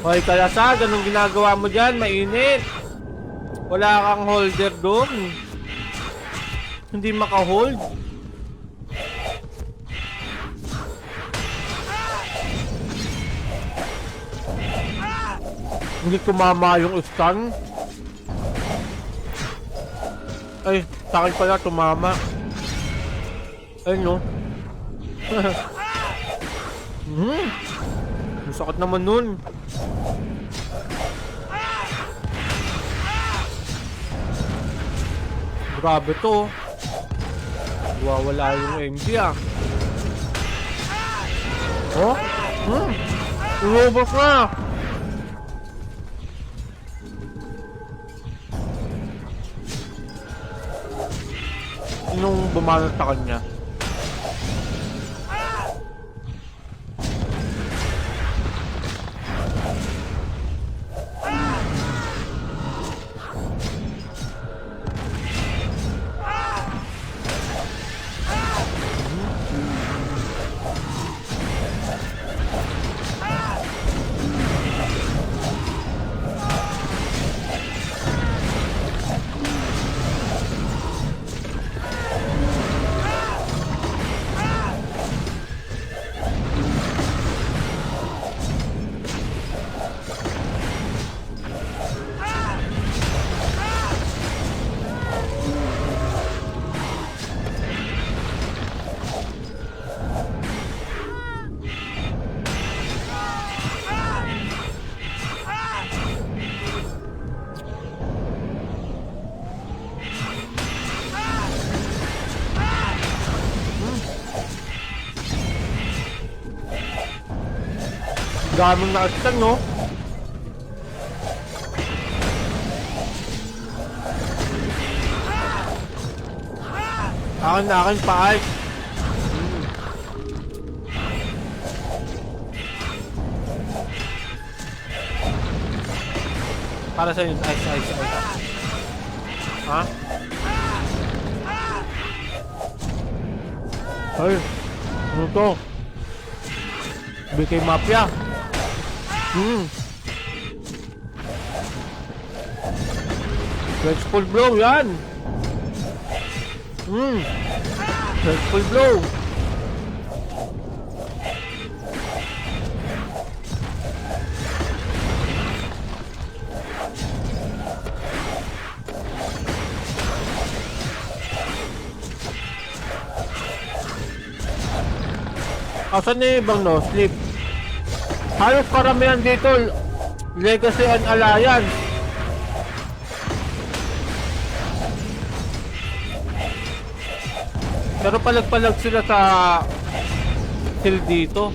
Hoy Kalasag, anong ginagawa mo dyan? Mainit. Wala kang holder doon. Hindi maka-hold. Hindi tumama yung stun. Ay, sa akin pala tumama. Ayun no. Ang sakit naman nun. Grabe to. Wawala yung MG ah. Oh? Umubos na. nung bumanat sa kanya. Daming na-action, no? Akin pa, Ike. Para sa yun, ice. Ha? Ay, ano to? BK Mafia. Graceful blow, yan. Graceful blow. Asan na yung ibang no sleep? Halos karamihan dito Legacy and Alliance. Pero palag-palag sila sa kill dito.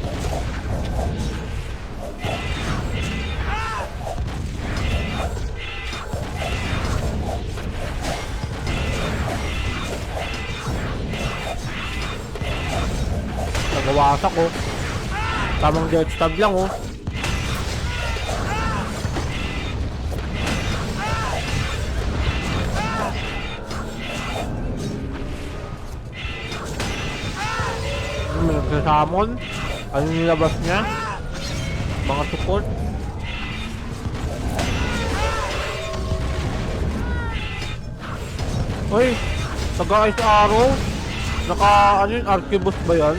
Nagawasak ko. Tamang death stab lang oh. May nagsasamon. Ano nilabas niya? Mga support. Uy, taga-ice arrow. Naka ano yun? Arquebus ba yan?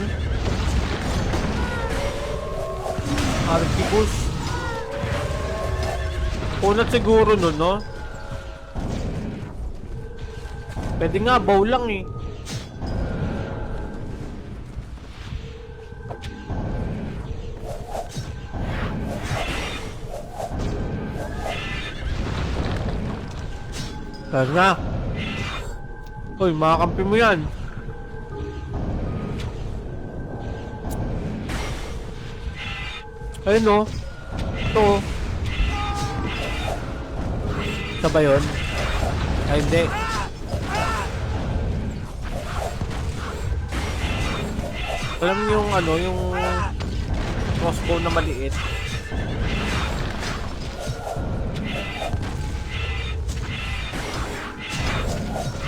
Arquebus. Unat siguro nun, no? Pwede nga, bow lang eh. Tara na. Uy, makakampi mo yan. Ayun no. Ito. Isa ba yun? Ay hindi. Alam mo yung ano, yung crossbow na maliit.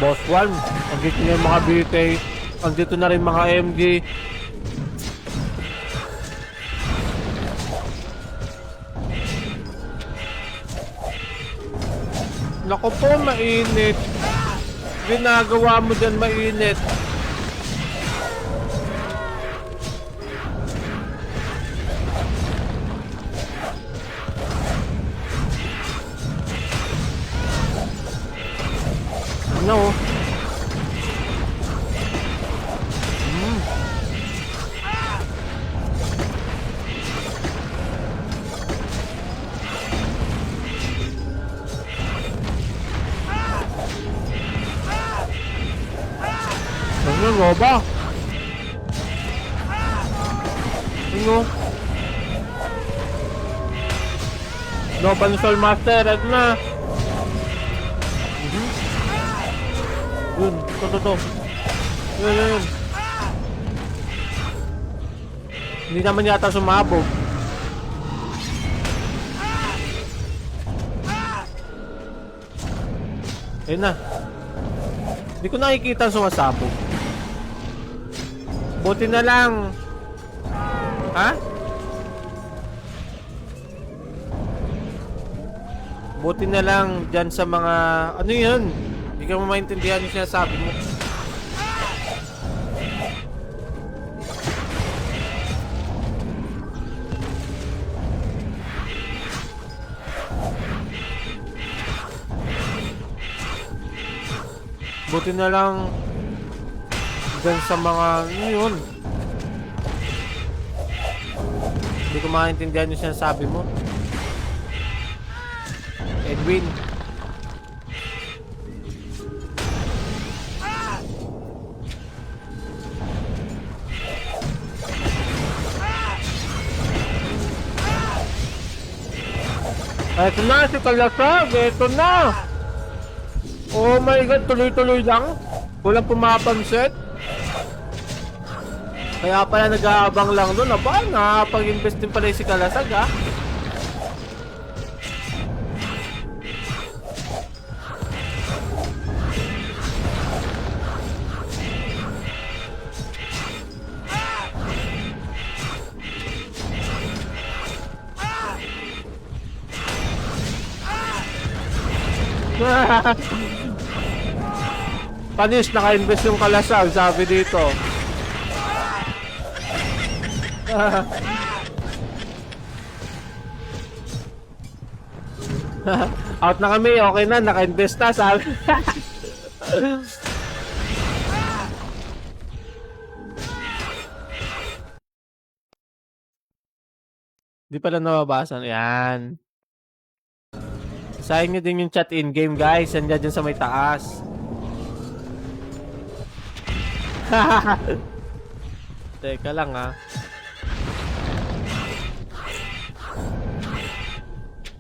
Boss 1, andito na yung mga BK, andito na rin mga MG. Naku po, mainit. Ginagawa mo dyan mainit. No. Ano nga ba? Ano? Loban Soul Master, at na. Yun, to. Yun. Hindi naman yata sumabog. Ayun na. Hindi ko nakikita sumasabog. Buti na lang. Ha? Buti na lang dyan sa mga... Ano yun? Hindi ka mo maintindihan yung sinasabi mo. Buti na lang dyan sa mga... Ano yun? Hindi ko maintindihan yung sinasabi mo. Edwin. Eto na si Kalasag. Eto na. Oh my God. Tuloy-tuloy lang. Walang pumapansin. Kaya pala nag-aabang lang doon. Aba, nakapag-invest din pala si Kalasag, ha? Panis, naka-invest yung Kalasag, sabi dito. Out na kami, okay na, naka-invest na, sabi. Di pala nababasa. Yan. Sayang nyo din yung chat in-game, guys. Yan dyan sa may taas. Teka lang, ha.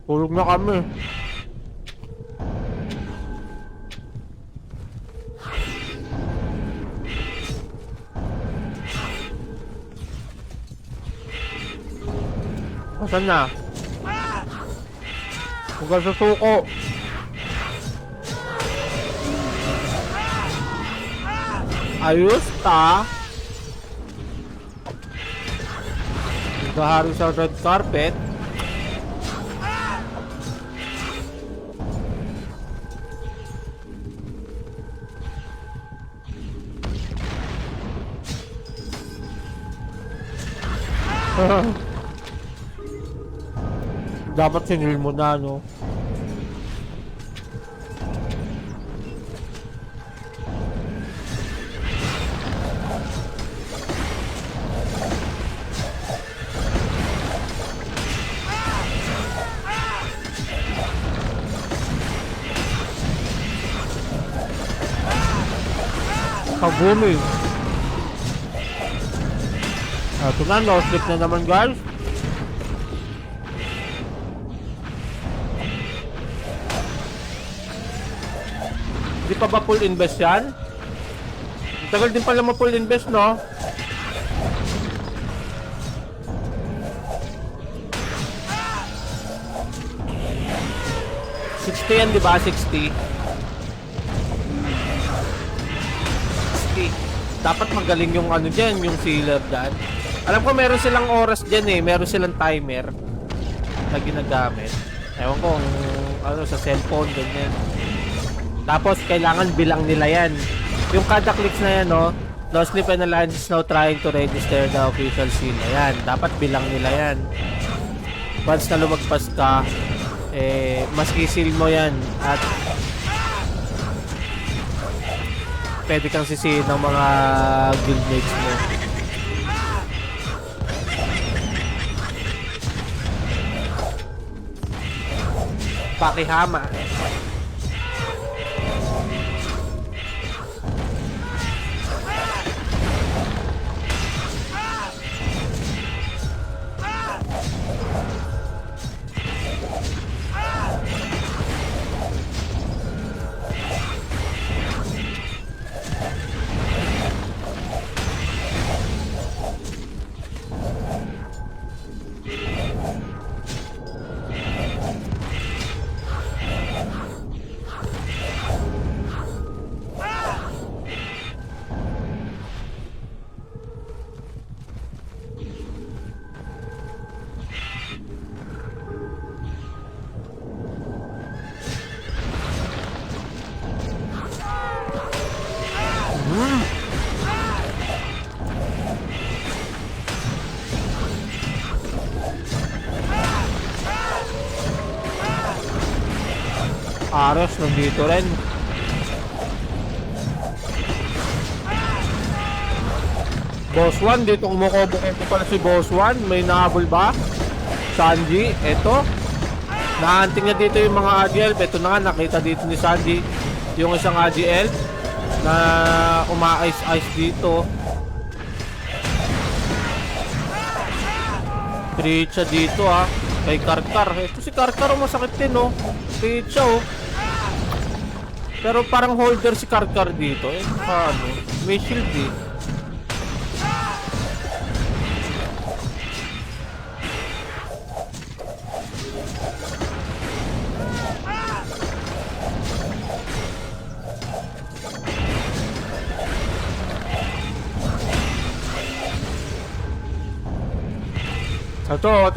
Tulog na kami. Asan na? Huwag sa suko. Ayos ta. Nagahari sa red carpet. Dapat sinil mo na, no? Kagumi. Ito na, no slip na naman, guys. Di pa ba full invest yan? Tagal din pala ma-full invest, no? $60 yan, di ba? 60. Dapat magaling yung ano dyan, yung sealer dyan. Alam ko meron silang oras dyan eh. Meron silang timer na ginagamit. Ewan ko kung ano, sa cellphone, ganyan. Tapos kailangan bilang nila yan. Yung kada clicks na yan, no? No sleep and Alliance is now trying to register the official seal. Ayan, dapat bilang nila yan. Once na lumagpas ka, mas i-seal mo yan. At pwede kang sisihin ng mga guildmates mo. Pakihama. Darius nandito rin. Boss 1, dito kumukobo-kobo pala si Boss 1. May nahabol ba? Sanji, eto. Nahanting na dito yung mga AGL. Eto na nga, nakita dito ni Sanji yung isang AGL na uma-ice-ice dito. Tricha dito ha. Kay Karkar. Ito si Karkar masakit din oh. Tricha oh. Pero parang holder si Karkar dito. Eh, ano? May shield eh. Ito.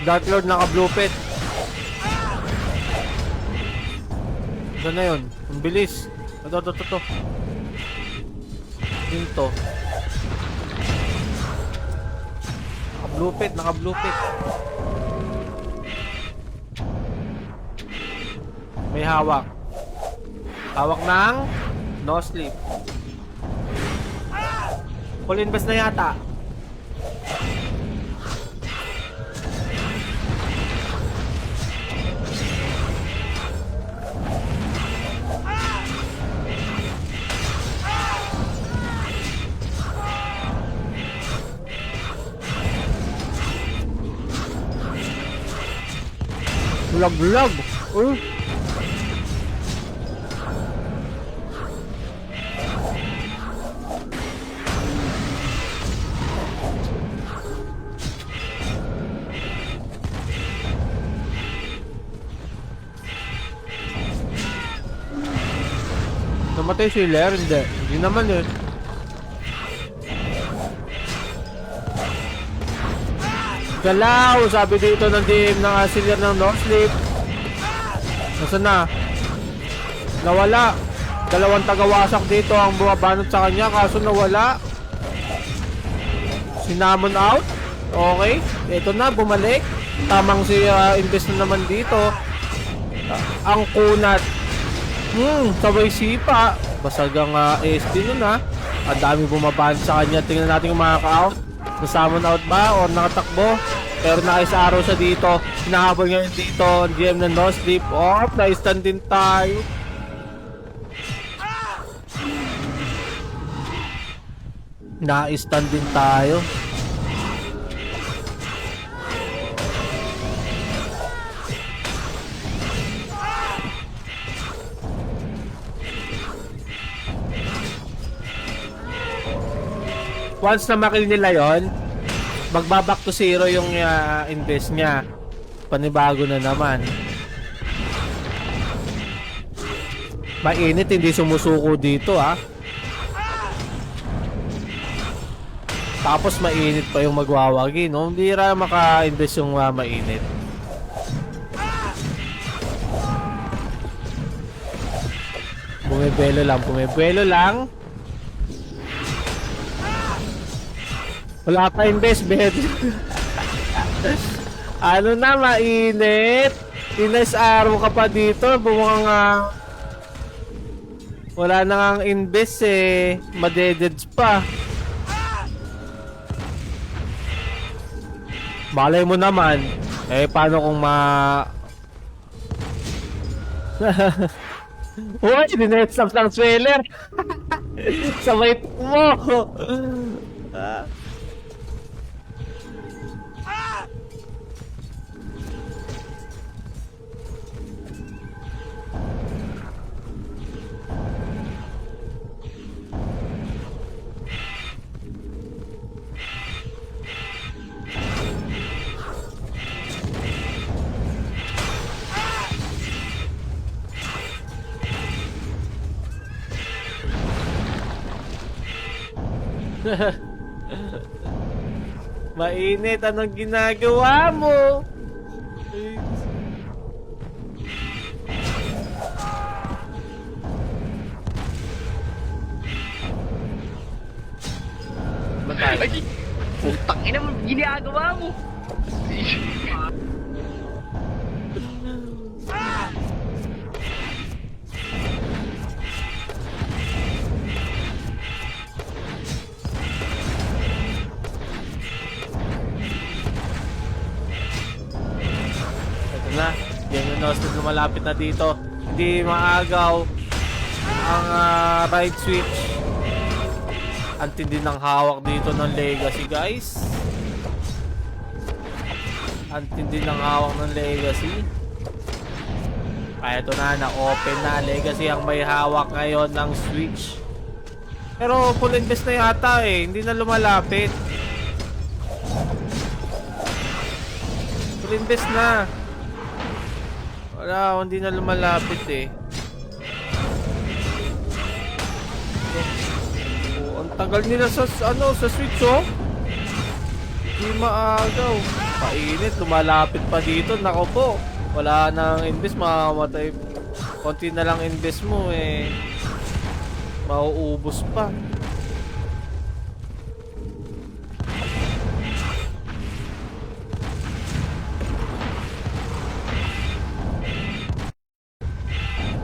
Dark Lord naka-blue pet. Ano na yun? Ang bilis. Ito. Dito. Naka-blue pet. May hawak. Hawak ng no sleep. Full invest na yata. Bulag. Namatay si Hilaire? Hindi naman eh. Galaw! Sabi dito ng DM ng Asilier ng no sleep. Nasaan na? Nawala. Dalawang tagawasak dito ang bumabanot sa kanya kaso nawala. Sinamon out. Okay. Ito na, bumalik. Tamang si invest na naman dito. Ang kunat. Sabay sipa. Basag ang SD nun ha. Ang dami bumabanot sa kanya. Tingnan natin kung makaka-out. Nasamon out ba or nakatakbo? Pero na-ice arrow siya dito. Hinahabol ngayon dito ang GM ng no sleep. Oh, na-stand din tayo. Na-stand din tayo. Once na makill nila yon, magbaback to zero yung invest niya. Panibago na naman. Mainit, hindi sumusuko dito ah. Tapos mainit pa yung magwawagi, no? Hindi ra maka-invest yung mainit. Bumibelo lang. Wala pa invest, bet. Ano na, mainit. Ines araw ka pa dito. Bumukhang wala na nga invest eh. Madededs pa. Malay mo naman. Eh, paano kung Uy, dinetsap ng sweller. Sabay mo. Mainit, anong ginagawa mo? Ay, putang ina mo, ginagawa mo. Austin lumalapit na dito. Hindi maagaw ang right switch. Ang tindi ng hawak dito ng Legacy, guys. Ang tindi ng hawak ng Legacy. Kaya ito na open na. Legacy ang may hawak ngayon ng switch. Pero full invest na yata eh. Hindi na lumalapit. Full invest na. Wala, hindi na lumalapit eh. Oh, ang tagal nila sa sa switch oh. Hindi maagaw. Painit, lumalapit pa dito. Nako po. Wala nang invest, mamamatay. Konti na lang invest mo eh. Mauubos pa.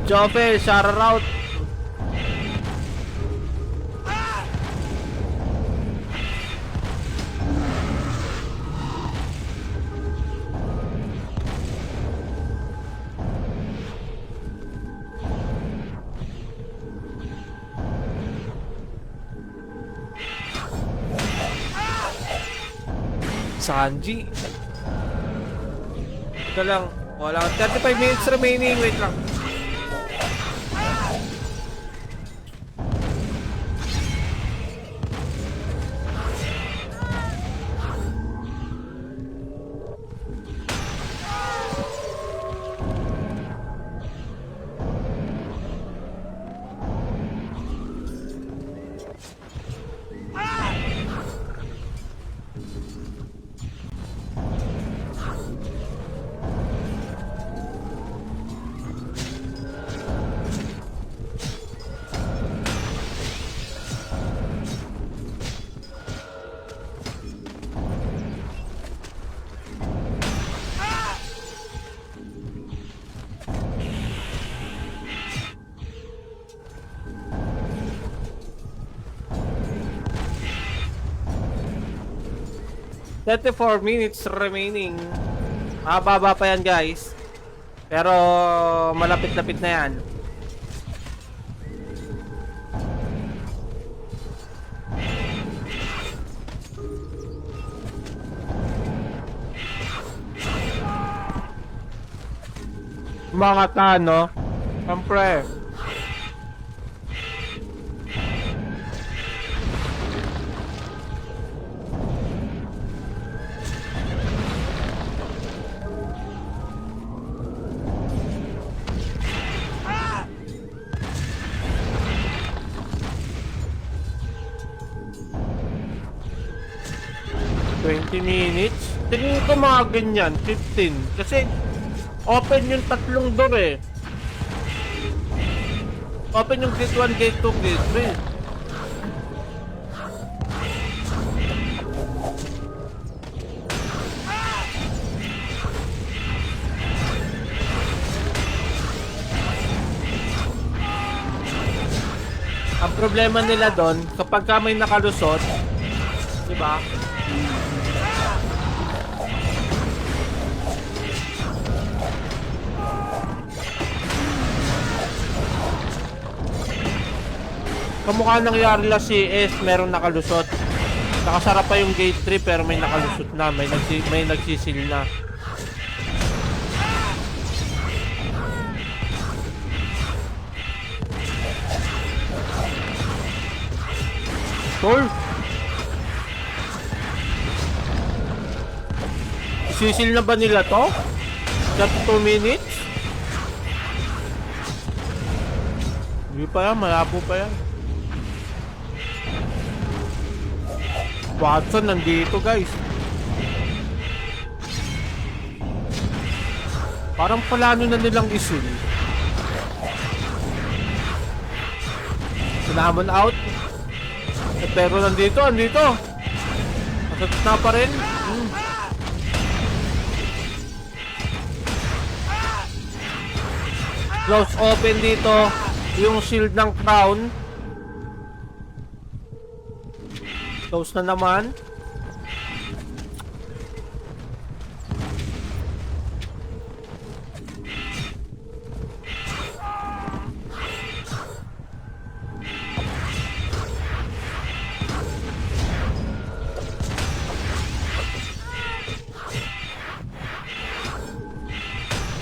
Joffel, shout out. Sanji. Ito lang. Wala. 35 minutes remaining. Wait lang. ...34 minutes remaining. Baba pa yan guys. Pero malapit-lapit na yan. Mga tano. Siyempre. Minutes. Tingin ko mga ganyan, 15. Kasi open yung tatlong door eh. Open yung gate 1, gate 2, gate 3. Ang problema nila doon, kapag ka may nakalusot, diba? Kamukha nangyari lang CS, meron nakalusot. Nakasara pa yung gate 3 pero may nakalusot na, may nagsisil na. Tol! Sisil na ba nila to? 32 minutes? Hindi pa yan, malabo pa yan. Watson nandito guys. Parang plano na nilang isul. Sinamon out. Pero nandito. Masat na pa rin. Close open dito. Yung shield ng crown. Close na naman.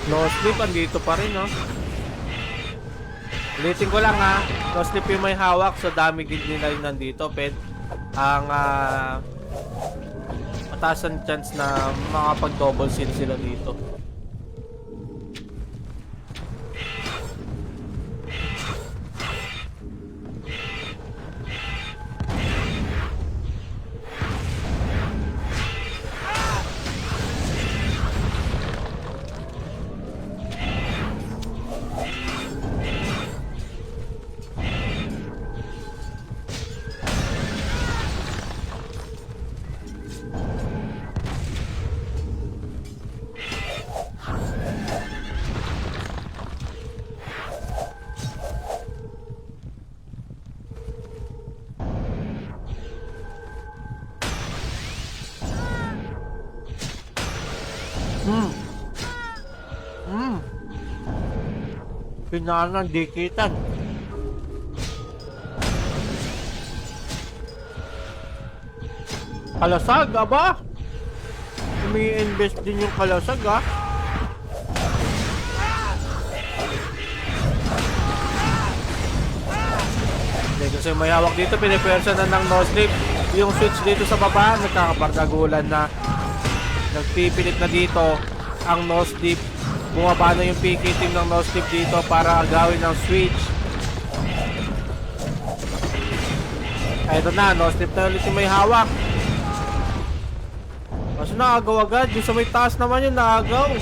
No sleep, andito pa rin, no? Ulitin ko lang, ha. No sleep yung may hawak, so dami din nila yung nandito. Ang mataas ang chance na makapag-double kill sila dito. Pinanang dikitan. Kalasag, aba? Umi-invest din yung kalasag, ha? Hindi, kasi may hawak dito, pinipersa na ng no sleep. Yung switch dito sa baba, nagkakabardagulan na. Nagpipilit na dito ang no sleep. Bumaba na yung PK team ng no sleep dito para agawin ng switch. Ito na, no sleep na ulit yung may hawak. Kaso naagaw agad, yung sa may taas naman yung naagaw.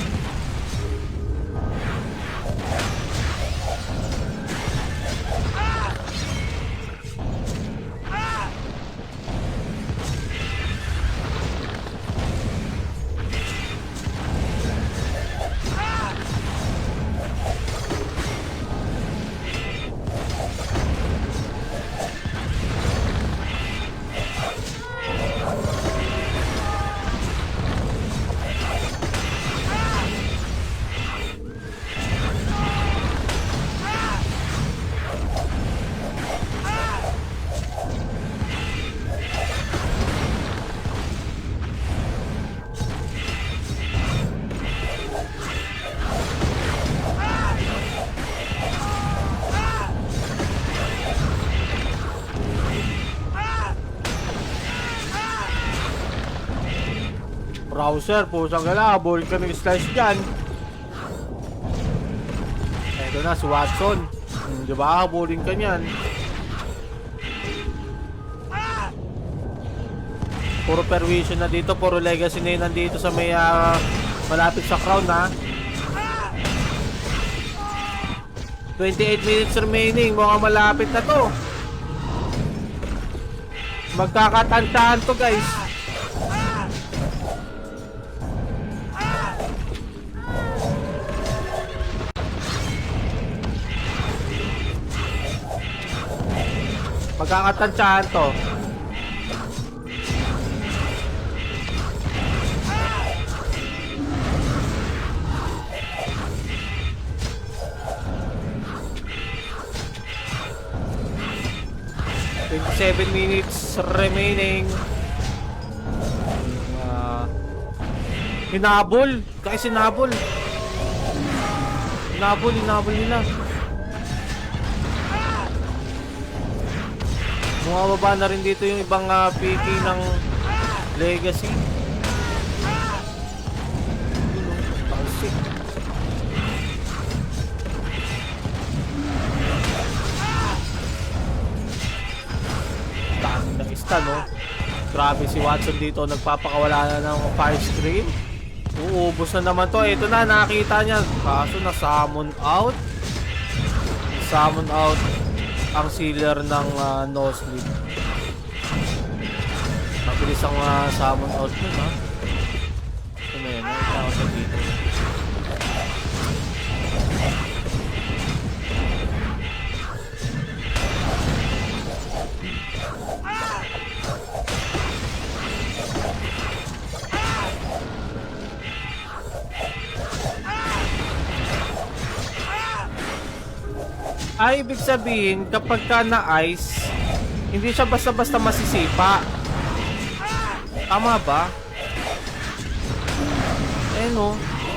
Browser, pusang gala, habol ka ng slice dyan. Eto na, si Watson. Diba, habulin ka nyan. Puro permission na dito, puro legacy na yun nandito sa may malapit sa crown, ha. 28 minutes remaining, mukhang malapit na to. Magkakatantahan to, guys. Magkakatansyahan to. Seven minutes remaining. Hinabol. Kaya sinabol. Hinabol nila. Bumababa na rin dito yung ibang PK ng legacy. Talsik. Dami ng stun, no? Grabe si Watson dito, nagpapakawala na ng fire stream. Uubos na naman to. Ito na, nakita niya. Kaso na summon out. Summon out ang sealer ng no sleep. Mabilis ang summon out nun, ha. Ito na yun, nakita ko dito. Ay, ibig sabihin, kapag ka na-ice, hindi siya basta-basta masisipa. Tama ba? Eh, no.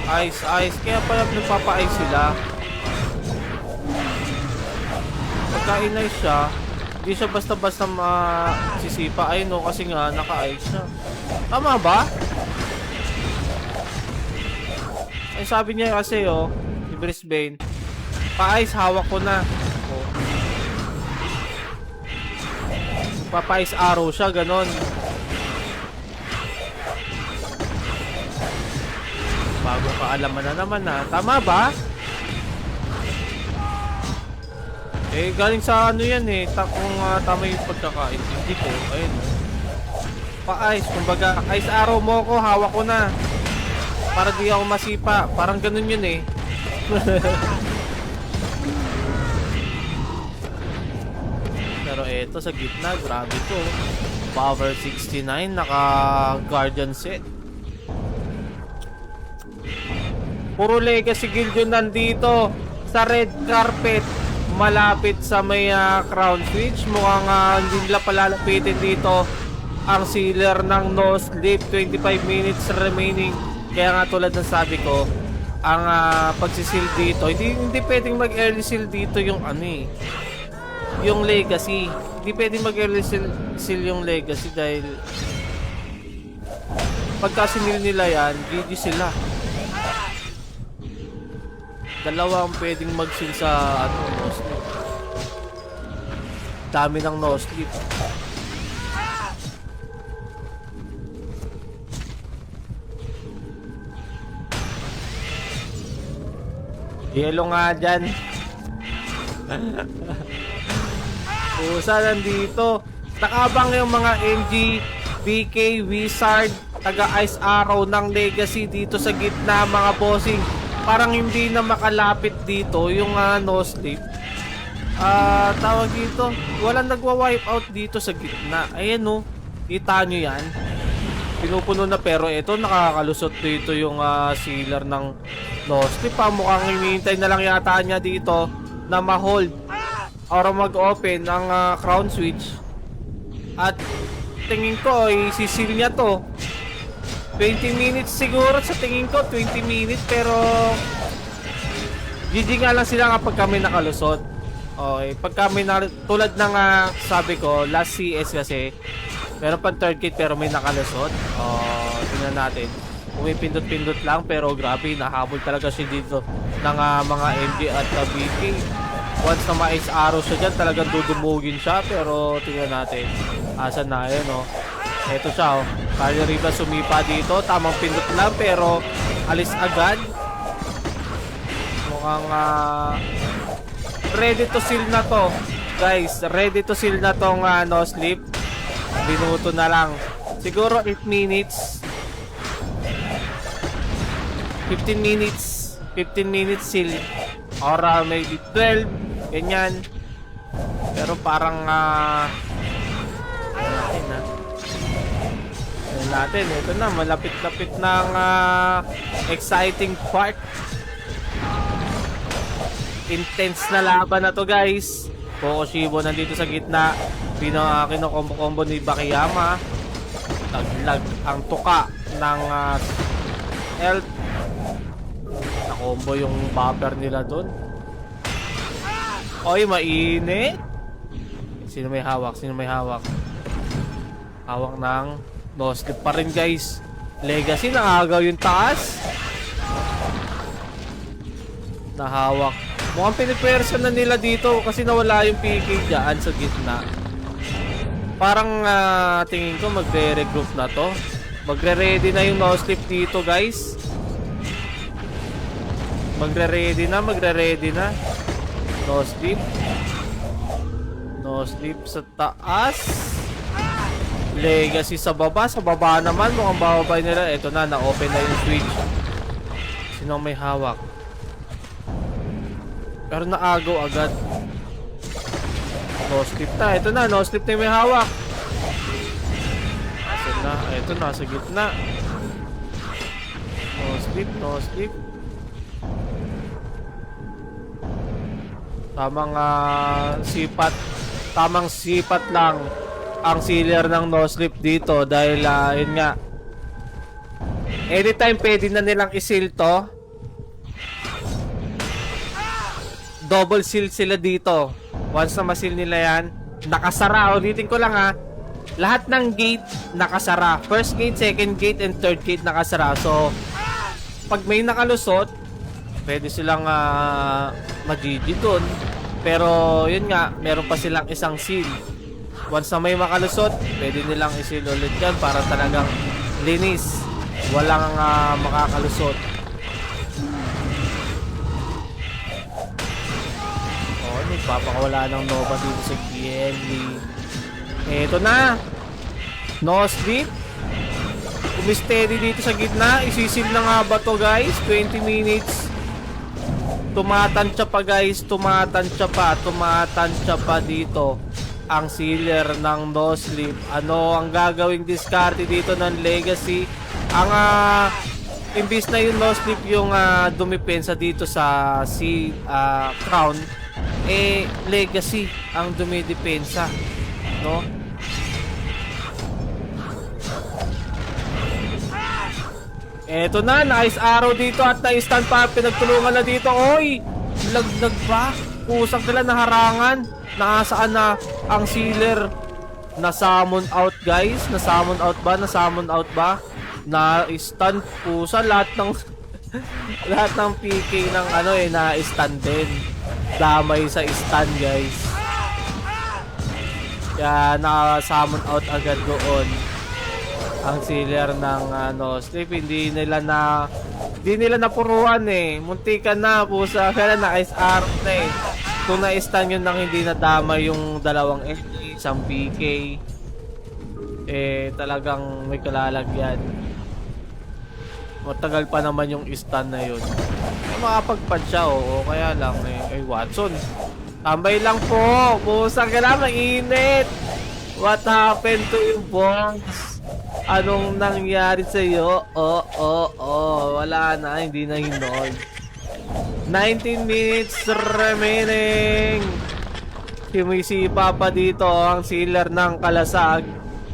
Ice. Kaya pala nagpapa-ice sila. Pagka in-ice siya, hindi siya basta-basta masisipa. Ay no, kasi nga naka-ice siya. Tama ba? Ay sabi niya kasi ni Brisbane, pa-ice hawak ko na. Pa-ice arrow siya, ganon. Bago kaalaman na naman na. Tama ba? Eh, galing sa ano yan eh. Kung tama yung pagkakaintindi ko. Ayun. Pa-ice. Kumbaga, ice arrow mo ko, hawak ko na. Para di ako masipa. Parang ganun yun eh. Pero eto sa gitna, grabe to. Power 69, naka guardian set. Puro legacy guild yun nandito sa red carpet, malapit sa may crown switch. Mukhang hindi nila palalapitin dito ang sealer ng no sleep. 25 minutes remaining. Kaya nga tulad ng sabi ko, ang pagsisil dito, hindi pwedeng mag-early seal dito yung yung legacy. Hindi pwedeng mag-early seal yung legacy dahil pagka sinil nila yan, GG sila. Dalawa ang pwedeng mag-seal sa no sleep. Dami ng no sleep. Yelo nga dyan. Usa nandito. Nakabang yung mga MG, BK, Wizard, taga Ice Arrow ng Legacy dito sa gitna mga bossing. Parang hindi na makalapit dito yung no sleep. Tawag dito, walang nagwa-wipe out dito sa gitna. Ayan o, kita nyo yan. Pinupuno na pero ito nakakalusot dito yung sealer ng no sleep. Mukhang hinihintay na lang yata niya dito na ma-hold or mag-open ang crown switch. At tingin ko isisil niya to. 20 minutes siguro sa tingin ko, 20 minutes, pero GG nga lang sila kapag kami nakalusot. Okay, pag kami tulad ng sabi ko, last CS kasi meron pang third kit pero may nakalusot. Tingnan natin. Pumipindot-pindot lang pero grabe, nahabol talaga siya dito ng mga MG at BK. Once na ma-ice arrow siya dyan, talagang dudumugin siya. Pero tingnan natin, asan na, yun eto siya Kaya Riva sumipa dito, tamang pindot lang pero alis agad. Mukhang ready to seal na to guys, ready to seal na tong no sleep. Minuto na lang, siguro 8 minutes, 15 minutes seal or maybe 12 ganyan. Pero parang natin, ito na, malapit-lapit ng exciting part. Intense na laban na to guys. Kokoshibo nandito sa gitna, kino-combo ni Bakiyama. Taglag ang tuka ng health. Nakombo yung buffer nila dun. Oy, mainit. Sino may hawak? Hawak ng no sleep pa rin guys. Legacy, nakagaw yung taas. Nahawak. Mukhang pinipersa na nila dito kasi nawala yung PK dyan sa gitna. Parang tingin ko magre-regroup na to. Magre-ready na yung no sleep dito guys. Magre-ready na. No sleep sa taas. Legacy sa baba naman, mukhang bababay nila. Ito na, na-open na yung switch. Sino may hawak? Pero naagaw agad. No sleep na, ito na, no sleep na yung may hawak. Ito na, ito na, sa gitna. No sleep. Tamang sipat lang ang sealer ng no sleep dito dahil yun nga, anytime pwede na nilang isil to double seal sila dito. Once na ma-seal nila yan, nakasara. Ulitin ko lang ha. Lahat ng gate nakasara. First gate, second gate, and third gate nakasara. So, pag may nakalusot, pwede silang mag-GG dun. Pero, yun nga, meron pa silang isang seal. Once na may makalusot, pwede nilang i-seal ulit yan para talagang linis. Walang makakalusot. Oh, nagpapakawala ng Nova dito sa Kienli. Eto na. No sleep. Umisteady dito sa gitna. Isisil na nga ba to guys? 20 minutes. Tumatansya pa guys. Tumatansya pa dito ang sealer ng no sleep. Ano ang gagawing discarte dito ng Legacy? Ang imbis na yung no sleep yung dumipensa dito sa Crown, Legacy ang dumidepensa, no? Eto na, nice arrow dito at na-stand pa, pinagtulungan na dito. Oy, laglag pa. Pusang sila naharangan. Nasaan na ang sealer? Na-summon out guys. Na-summon out ba? Na-stand pusa. Lahat ng lahat ng PK ng na-stand din. Damay sa stand guys. Kaya na-summon out agad doon ang sealer ng sleep. Hindi nila napuruan muntikan na pusa, kaya na-SR na kung na-stun yun nang hindi nadama yung dalawang LA, isang PK, talagang may kalalagyan. Matagal pa naman yung stun na yun. Makapagpad siya, kaya lang Watson, tambay lang po pusa, kaya mainit. What happened to you boss? Anong nangyari sa'yo? Wala na, hindi na hinoy. 19 minutes remaining. Sumisipa pa dito ang sealer ng Kalasag.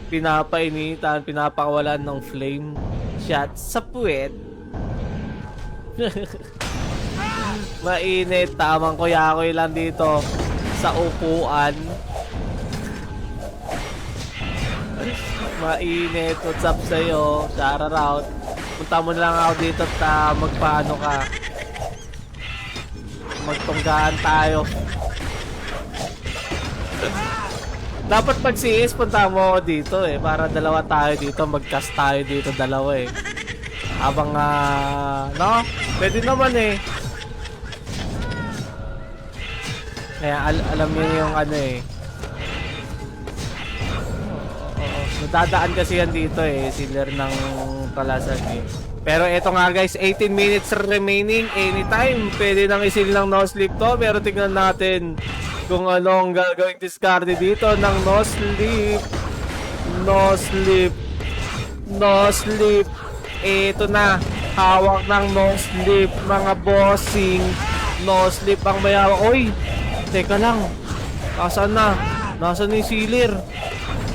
Pinapainitan, pinapakawalan ng flame shot sa puwet. Mainit, tamang kuya-kuy lang dito sa upuan. Mainit, what's up sa'yo? Shout out. Punta mo lang ako dito at magpaano ka. Magtunggaan tayo. Dapat pag CS, punta mo ako dito para dalawa tayo dito, mag-cast tayo dito dalawa Habang no? Pwede naman Kaya alam niyo yung Nadadaan kasi yan dito sealer ng Kalasag Pero eto nga guys, 18 minutes remaining. Anytime pwede nang isil ng no sleep to. Pero tingnan natin kung ano ang gagawing discard dito ng no sleep. No sleep. Eto na, hawak ng no sleep mga bossing. No sleep ang mayawak. Oy, teka lang, nasaan na? Nasaan yung sealer?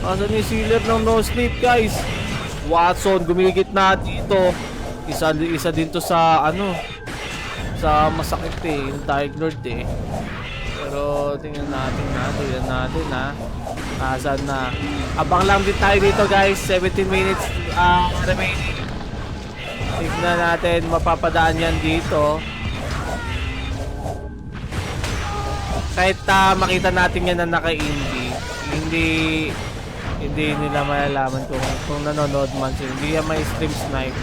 Nasaan yung sealer ng no sleep guys? Watson gumigit na dito. Isa din to sa sa masakit yung Dark Lord Pero tingnan natin nasaan na. Abang lang din tayo dito guys. 17 minutes remaining. Tignan natin, mapapadaan yan dito. Kahit makita natin yan na naka-indie, hindi nila malalaman kung nanonood man sila. Hindi yan may stream snipe.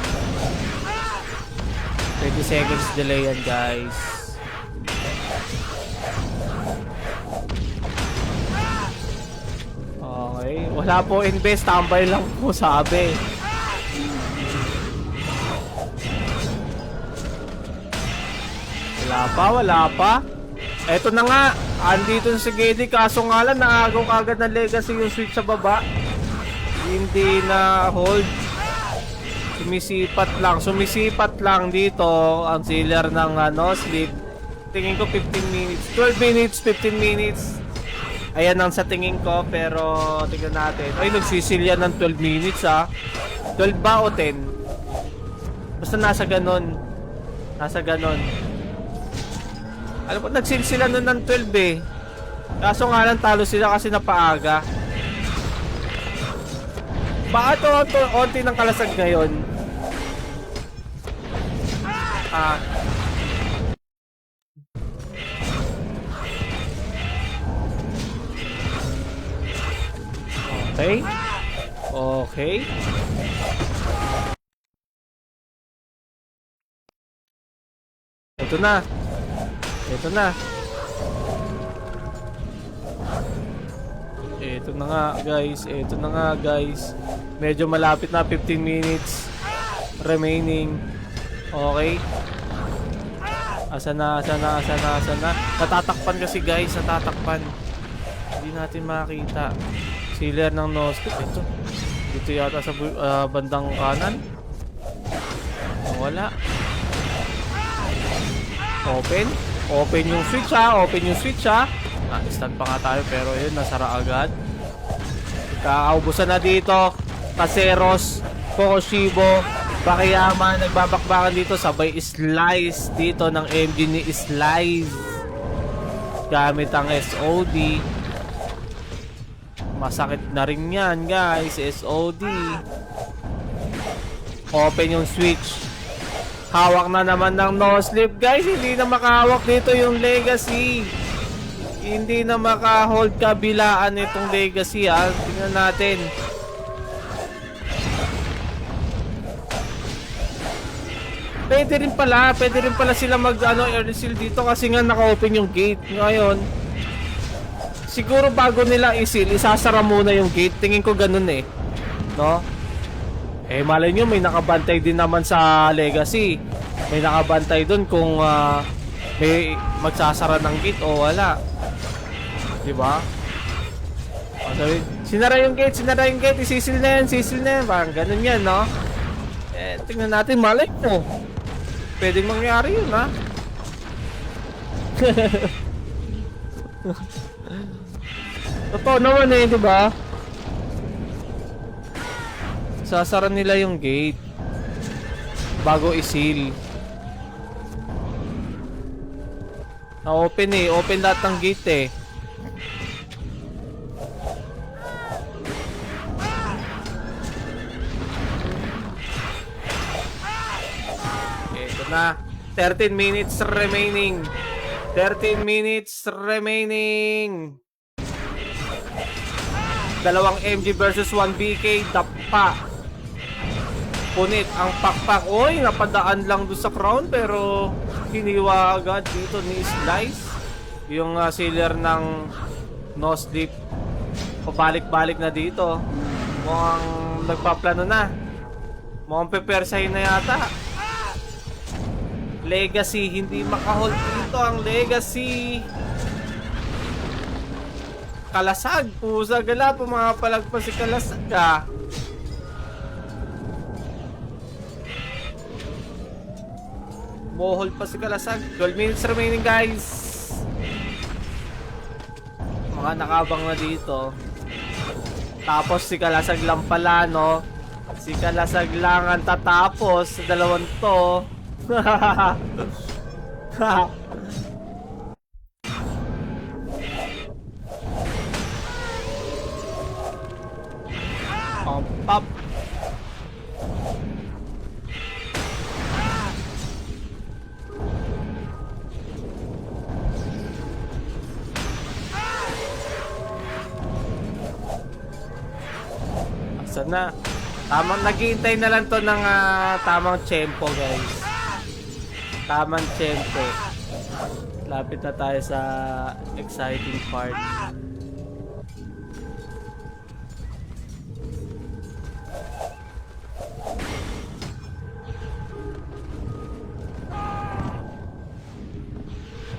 20 seconds delay yan guys. Okay, wala po invest, tambay lang po sabi. Wala pa. Eto na nga, andito si Gedi, kaso nga lang naagaw kagad ng Legacy yung switch sa baba. Hindi na hold. Sumisipat lang dito ang sealer ng no sleep. Tingin ko 15 minutes, 12 minutes, 15 minutes. Ayan ang sa tingin ko, pero tingnan natin. Ay, nagsisilya ng 12 minutes 12 ba o 10? Basta nasa ganon. Alam ko, nag-seal sila nun ng 12 eh. Kaso nga lang talo sila kasi napaaga. Bakit onti ng kalasag ngayon? Okay. Okay. Ito na. Ito na. Ito na nga guys. Ito na nga guys. Medyo malapit na, 15 minutes remaining. Okay. Asa na, asa na, asa na, asa na. Natatakpan kasi guys, natatakpan. Hindi natin makita. Sealer ng noscope. Ito. Dito yata sa bandang kanan. Wala. Open. Open yung switch ha. Open yung switch ha. Stun pa nga tayo pero yun, nasara agad. Kakaubusan na dito. Caseros, Kokoshibo, Bakayama, nagbabakbakan dito. Sabay slice dito ng MG ni Slice. Gamit ang SOD. Masakit na rin yan guys, SOD. Open yung switch. Hawak na naman ng no sleep guys. Hindi na makahawak dito yung Legacy. Hindi na makahold kabilaan itong Legacy ha. Tingnan natin. Pwede rin pala sila mag air seal dito kasi nga naka-open yung gate. Ngayon, siguro bago nila i-seal, isasara muna yung gate. Tingin ko ganun eh. No? Eh malay nyo, may nakabantay din naman sa Legacy. May nakabantay dun kung may magsasara ng gate o wala. Diba? Sabi, sinara yung gate, isisil na yan, parang ganun yan, no? Eh, tingnan natin, malay mo. Pwedeng mangyari yun, ha? Totoo naman eh, diba? Sasara nila yung gate bago i-seal. Na-open eh, open lahat ng gate eh. Na 13 minutes remaining. 13 minutes remaining. Dalawang MG versus 1 BK. Dapa. Punit ang pakpak. Oy, napadaan lang doon sa crown pero hiniwa agad dito ni Slice. Yung sealer ng no sleep. Pabalik-balik na dito. Mukhang nagpaplano na. Mukhang pepersahin na yata. Legacy, hindi makahold dito ang Legacy. Kalasag, pusa gala, pumapalagpas si Kalasag ah. Mohol pa si Kalasag. 12 minutes remaining guys. Mga nakabang na dito. Tapos si Kalasag lang pala, no? Si Kalasag lang ang tatapos sa dalawang to. Pop. Asan na? Tamang naghihintay na lang to ng tamang tempo guys. Tamang tempo. Lapit na tayo sa exciting part.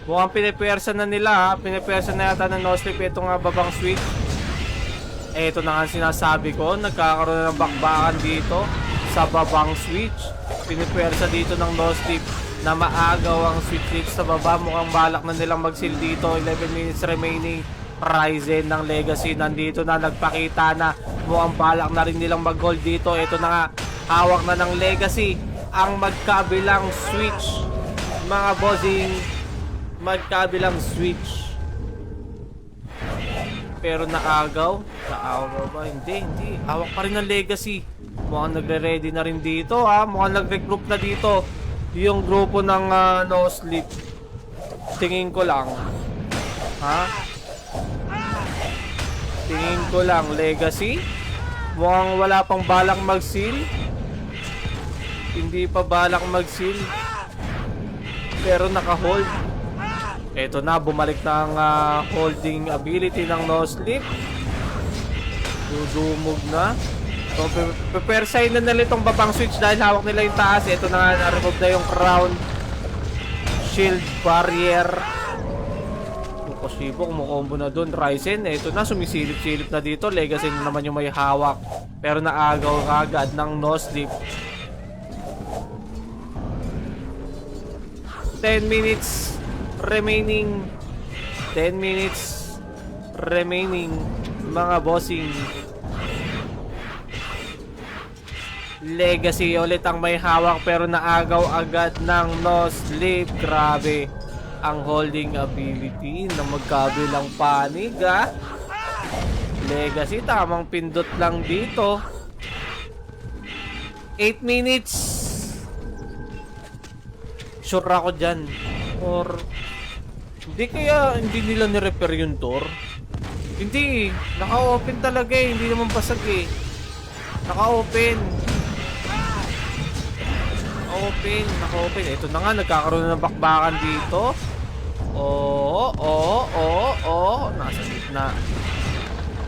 Mukhang pinipersa na nila ha. Pinipersa na yata ng no-sleep itong babang switch. Eh, ito na nga sinasabi ko. Nagkakaroon ng bakbakan dito sa babang switch. Pinipersa dito ng no-sleep na maagaw ang switch sa baba. Mukhang balak na nilang mag-seal dito. 11 minutes remaining. Ryzen ng Legacy nandito na, nagpakita na. Mukhang balak na rin nilang mag-hold dito. Ito na nga, hawak na ng Legacy ang magkabilang switch, mga bossing. magkabilang switch. Pero naagaw. Naagaw ba? Hindi. Hawak pa rin ng Legacy. Mukhang nagre-ready na rin dito ha. Mukhang nag-regroup na dito yung grupo ng No Sleep. Tingin ko lang. Ha? Tingin ko lang. Legacy? Mukhang wala pang balak mag-seal. Hindi pa balak mag-seal. Pero naka-hold. Eto na, bumalik na ang holding ability ng No Sleep. Dudumog na. So, prepare sign na nila itong babang switch dahil hawak nila yung taas. Ito na nga, na-remove na yung crown. Shield barrier. Posibong kumukombo na dun. Ryzen, ito na, sumisilip-silip na dito. Legacy na naman yung may hawak. Pero naagaw agad ng No Sleep. 10 minutes remaining. 10 minutes remaining, mga bossing. Legacy ulit ang may hawak pero naagaw agad ng No Sleep. Grabe ang holding ability na magkabilang panig ha. Legacy tamang pindot lang dito. 8 minutes. Sure ako dyan. Or hindi kaya hindi nila ni-repair yung door? Hindi. Naka-open talaga eh. Hindi naman basag eh. Naka-open. Naka-open. Ito na nga. Nagkakaroon na ng bakbakan dito. Oo.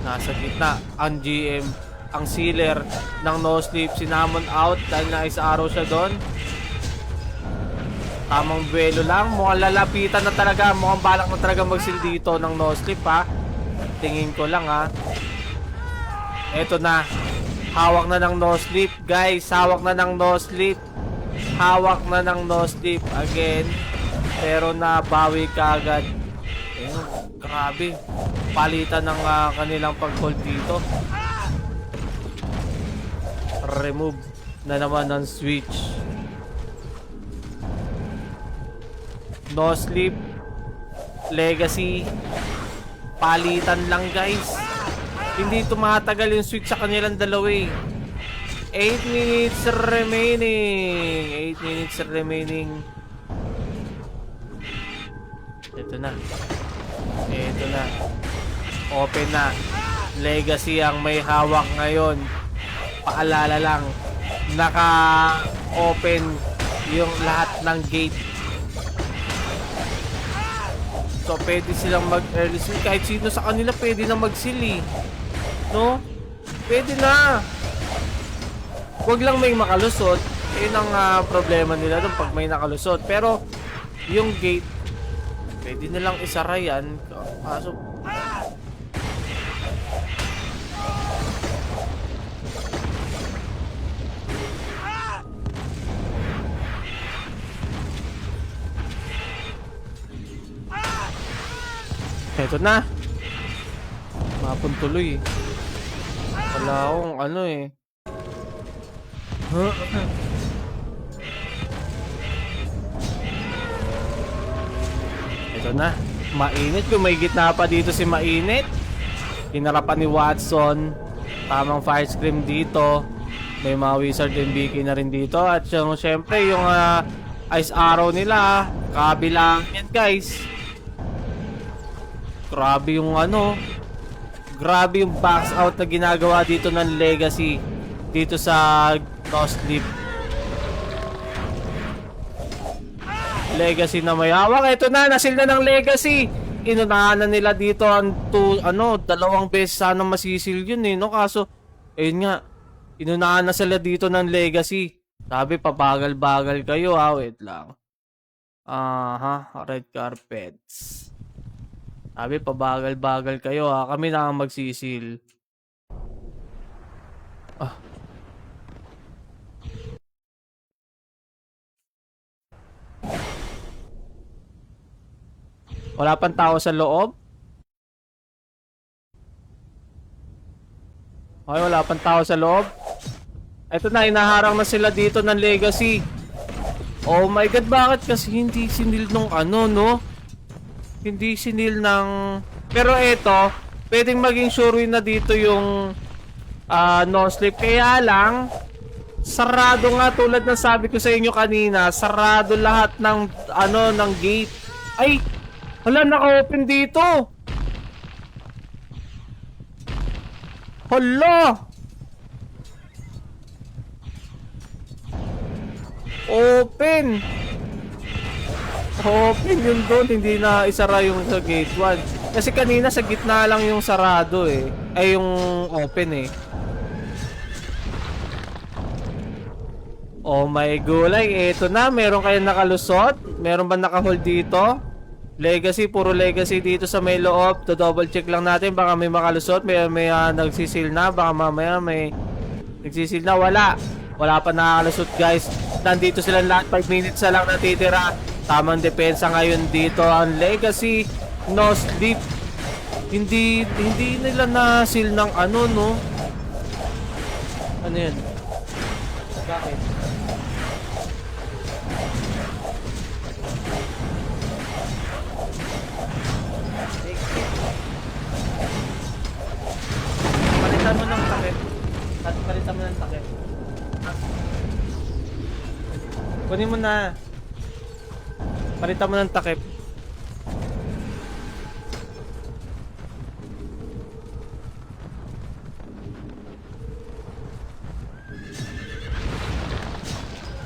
Nasa gitna. Ang GM. Ang sealer ng No Sleep. Sinamon out dahil na-ice arrow siya doon. Tamang buwelo lang. Mukhang lalapitan na talaga. Mukhang balak na talaga mag-seal dito ng No Sleep ha. Tingin ko lang ha. Eto na. Hawak na ng No Sleep guys. Hawak na ng No Sleep. Hawak na ng No Sleep again. Pero nabawi ka agad. Grabe. Palitan ng kanilang pag-hold dito. Remove na naman ng switch. No Sleep, Legacy, palitan lang guys. Hindi tumatagal yung switch sa kanilang dalawa eh. 8 minutes remaining. 8 minutes remaining. Ito na. Open na. Legacy ang may hawak ngayon. Paalala lang, naka-open yung lahat ng gate. So, pwede silang mag-early seal. Kahit sino sa kanila pwede na mag-seal eh. No? Pwede na. Huwag lang may makalusot. Yun ang problema nila doon pag may nakalusot. Pero, yung gate, pwede nilang isara yan. Kaso, eto na. Mapuntuloy. Wala akong ano eh. Ito na. Mainit. Kung may gitna pa dito si Mainit. Hinarapan ni Watson. Tamang fire scream dito. May mga Wizard and BK na rin dito. At syempre yung Ice Arrow nila. Kabilang yan guys. Grabe yung grabe yung box out na ginagawa dito ng Legacy dito sa No Sleep. Legacy na may hawak. Ito na, nasil na ng Legacy. Inunahan na nila dito ang dalawang beses sana masisil yun eh, no? Kaso, ayun nga, inunahan na sila dito ng Legacy. Sabi, pabagal-bagal kayo ha, wait lang. Red carpets. Sabi, pabagal-bagal kayo ha. Kami na ang magsisil. Wala pang tao sa loob? Okay, wala pang tao sa loob. Ito na, inaharang na sila dito ng Legacy. Oh my god, bakit kasi hindi sinil nung no? Hindi sinil ng... Pero eto, pwedeng maging sure win na dito yung no sleep. Kaya lang, sarado nga tulad ng sabi ko sa inyo kanina, sarado lahat ng ng gate. Ay, wala, naka-open dito. Hala! Open! Open yun doon, hindi na isara yung sa gate 1. Kasi kanina sa gitna lang yung sarado eh. Ay yung open eh. Oh my gulay, eto na, meron kayong nakalusot? Meron ba nakahold dito? Legacy, puro legacy dito sa may loob. To double check lang natin, baka may makalusot. May nagsisil na, baka mamaya may nagsisil na. Wala pa nakalusot guys. Nandito sila lahat, 5 minutes na lang natitira. Tamang depensa ngayon dito ang legacy. No sleep. Hindi nila na-seal ng no? Ano yan? Bakit? Palitan mo ng takip. Palitan mo ng takip. Kunin mo na. Palitan mo ng takip.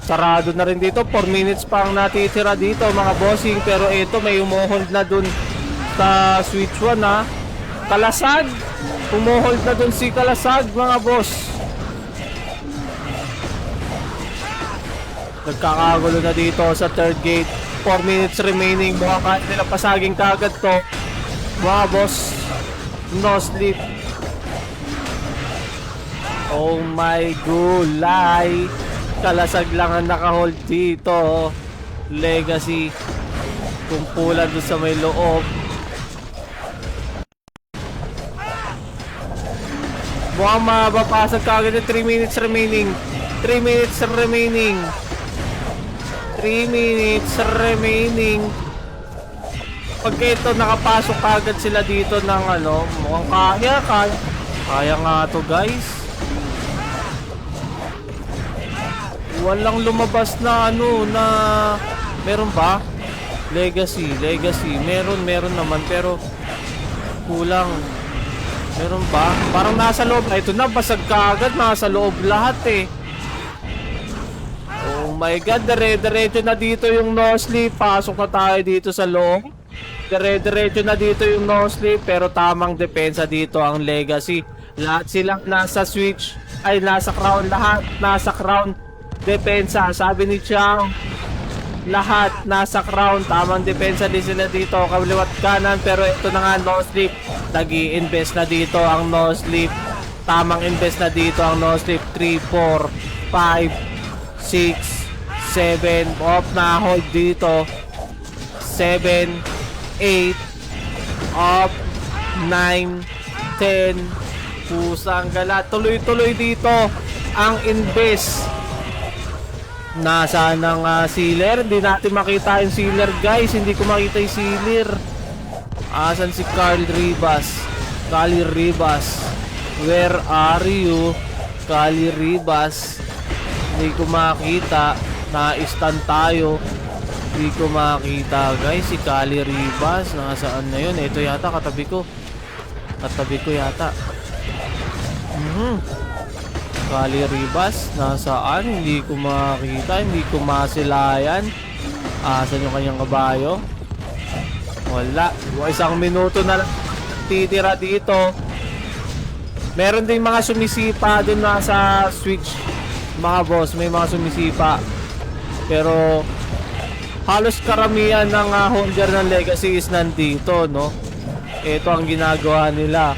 Sarado na rin dito. 4 minutes pa ang natitira dito mga bossing. Pero ito may umuhold na dun sa switch 1 ha. Kalasag. Umuhold na dun si Kalasag mga boss. Nagkakagulo na dito sa third gate. 4 minutes remaining. Mukhang kahit nila pasaging kagad to mga boss. No sleep. Oh my gulay. Kalasag lang ang nakahold dito. Legacy. Kumpulan doon sa may loob. Mukhang mabapasag kagad yung 3 minutes remaining. 3 minutes remaining. 3 minutes remaining. Pag ito nakapasok kagad sila dito ng mukhang kaya nga to guys. Walang lumabas na na meron ba? Legacy. Meron naman pero kulang. Meron ba? Parang nasa loob. Ito na, basag kagad. Nasa loob lahat eh. Oh my god, dire-diretso na dito yung no sleep. Pasok na tayo dito sa loob. Dire-diretso na dito yung no sleep. Pero tamang depensa dito ang legacy. Lahat silang nasa switch. Ay, nasa crown. Lahat nasa crown. Depensa. Sabi ni Chang, lahat nasa crown. Tamang depensa din sila dito. Kaliwat kanan. Pero ito na nga, no sleep. Nag-i-invest na dito ang no sleep. Tamang invest na dito ang no sleep. 3, 4, 5, 6, 7. Off na hold dito. 7, 8. Off. 9, 10. Pusang gala. Tuloy-tuloy dito ang invest. Nasaan ang sealer? Hindi natin makita yung sealer guys. Hindi ko makita yung sealer. Asan si Carl Ribas? Carl Ribas, where are you? Carl Ribas. Hindi ko makita. Na-stun tayo. Hindi ko makita guys. Si Carl Ribas, nasaan na yun? Ito yata, katabi ko. Katabi ko yata. Carl Ribas, nasaan? Hindi ko makita. Hindi ko masilayan. Asan yung kanyang kabayo? Wala. 1 minuto na lang titira dito. Meron din mga sumisipa dun na sa switch. Mga boss, may mga sumisipa. Pero halos karamihan ng holder ng legacy is nandito, no? Ito ang ginagawa nila.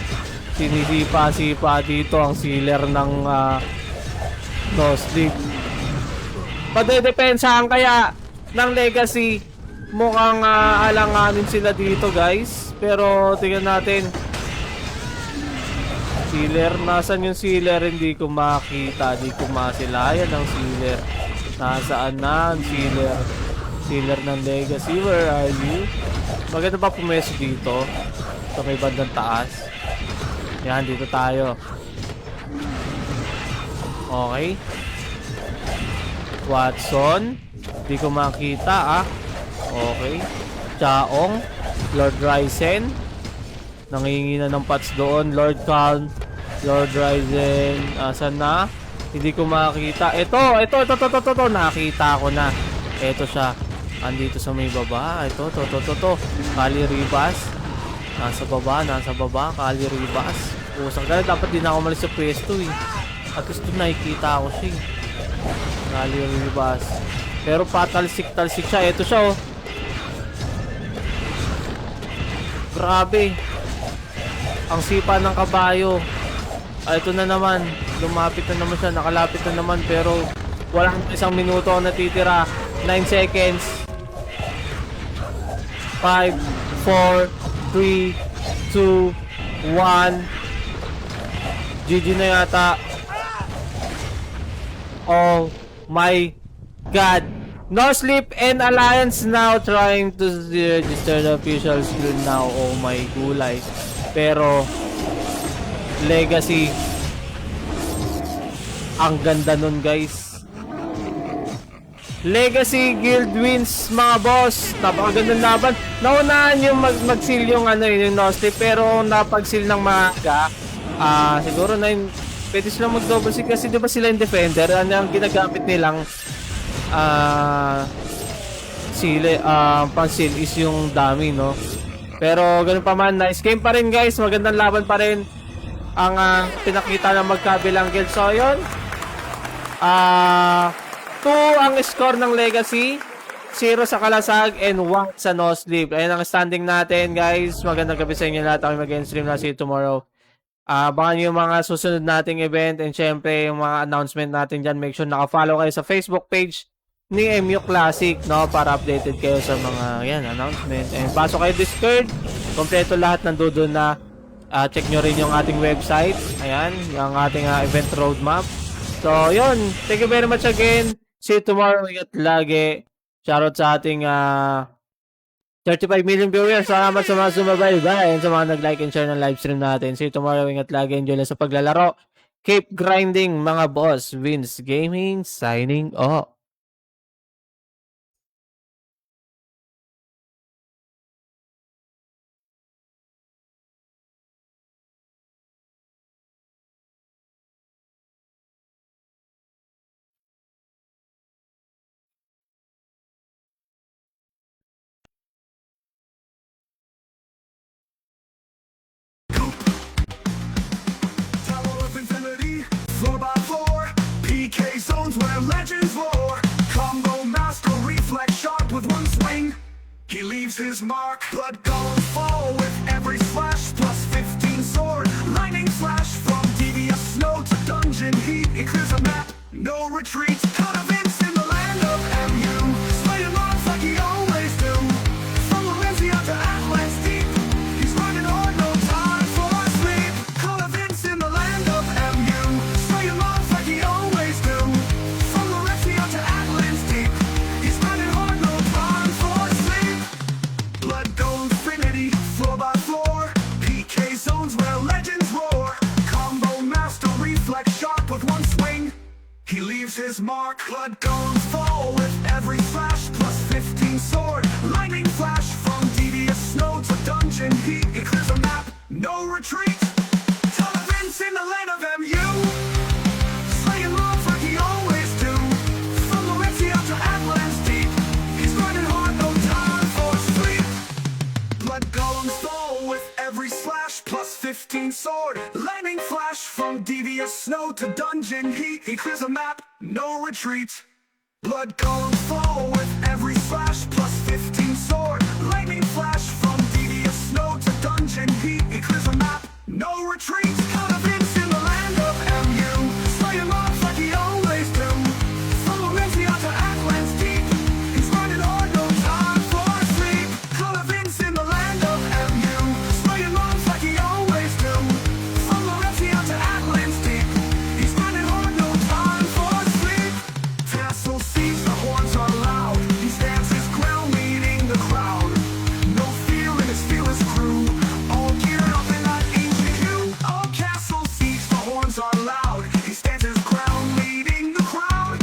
Sinisipa-sipa dito ang sealer ng no sleep. Padedepensahan kaya ng legacy. Mukhang alanganin sila dito guys. Pero tingnan natin. Sealer, nasan yung sealer? Hindi ko makita. Hindi ko masilayan ang sealer. Nasaan na ang sealer? Sealer ng Legacy, where are you? Maganda pa pumeso dito. Sa may bandang taas. Yan, dito tayo. Okay. Watson. Di ko makita Okay. Chaong. Lord Ryzen. Nangingi na ng pots doon. Lord Calm. Lord Ryzen. Asan na? Hindi ko makita. Ito. Nakita ko na. Ito siya. Andito sa may baba. Ito. Kali Ribas. Nasa baba. Kali Ribas. Usang ka. Dapat din ako malis sa pwesto eh. At least doon nakikita ako siya. Kali Ribas. Pero patalsik siya. Ito siya oh. Grabe. Ang sipa ng kabayo. Ito na naman. Lumapit na naman siya. Nakalapit na naman. Pero walang 1 minuto ang natitira. 9 seconds. 5, 4, 3, 2, 1. GG na yata. Oh my God. No Sleep and Alliance now trying to register the official skill now. Oh my gulay. Pero Legacy, ang ganda nun guys. Legacy Guild wins mga boss. Napakagandang laban. Naunahan yung mag-seal yung yung no sleep, pero napag-seal ng maaga. Siguro na yung pwede silang mag-double seal kasi di ba sila yung defender. Ang ginagamit nilang pang-seal is yung dummy, no? Pero ganun pa man, nice game pa rin guys. Magandang laban pa rin ang pinakita ng magkabilang guild. So yun, 2 ang score ng Legacy, 0 sa Kalasag, and 1 sa No Sleep. Ayan ang standing natin guys. Magandang gabi sa inyo lahat. Ako mag-stream na, see you tomorrow. Abangan yung mga susunod nating event, and syempre yung mga announcement natin dyan. Make sure naka-follow kayo sa Facebook page ni MU Classic, no, para updated kayo sa mga announcement. And pasok kayo Discord, kompleto lahat nandun na. Check nyo rin yung ating website. Ayan, yung ating event roadmap. So yun, thank you very much again. See you tomorrow. Ingat lagi. Shoutout sa ating 35 million viewers. Salamat sa mga sumabaybay and sa mga nag-like and share ng live stream natin. See you tomorrow. Ingat lagi. Enjoy lang sa paglalaro. Keep grinding mga boss. Vince Gaming signing off. Where legends roar, combo master reflex shot with one swing. He leaves his mark, blood goes fall with every slash. Plus 15 sword, lightning flash from devious snow to dungeon heat. It clears a map, no retreat. Cut events in the land of MU, slaying mobs like he always do. From Valencia to Atlas deep, he's running hard, no time for sleep. Cut events in the land of MU, slaying mobs like he always do. To Atlas deep, he's running hard, no time for sleep. Blood gold infinity, floor by floor. PK zones where legends roar. Combo master reflex shot with one swing. He leaves his mark. Blood goes fall with every flash. Plus 15 sword, lightning flash from devious snow to dungeon heat. It clears a map, no retreat. Tell events in the land of MU, slaying mobs like he always do. To Atlas deep, he's running hard, no time for sleep. Blood golems fall with every slash. Plus 15 sword, lightning flash from devious snow to dungeon heat. He clears a map, no retreat. Blood golems fall with every slash. Plus 15 sword, lightning flash from devious snow to dungeon heat. He clears a map, no retreat. Cut events in the land of MU, slaying mobs like he always do. From Valencia to Atlas deep, he's running hard, no time for sleep. Cut events in the land of MU, slaying mobs like he always do. From Valencia to Atlas deep, he's running hard, no time for sleep. Tassel sees the horns are loud, he stands his ground. stands his ground, leading the crowd.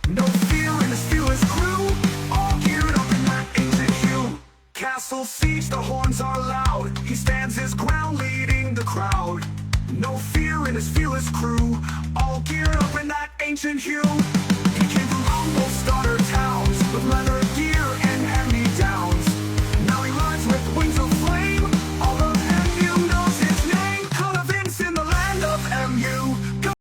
No fear in his fearless crew, all geared up in that ancient hue. Castle siege, the horns are loud. He stands his ground, leading the crowd. No fear in his fearless crew, all geared up in that ancient hue. He came from humble starter towns with leather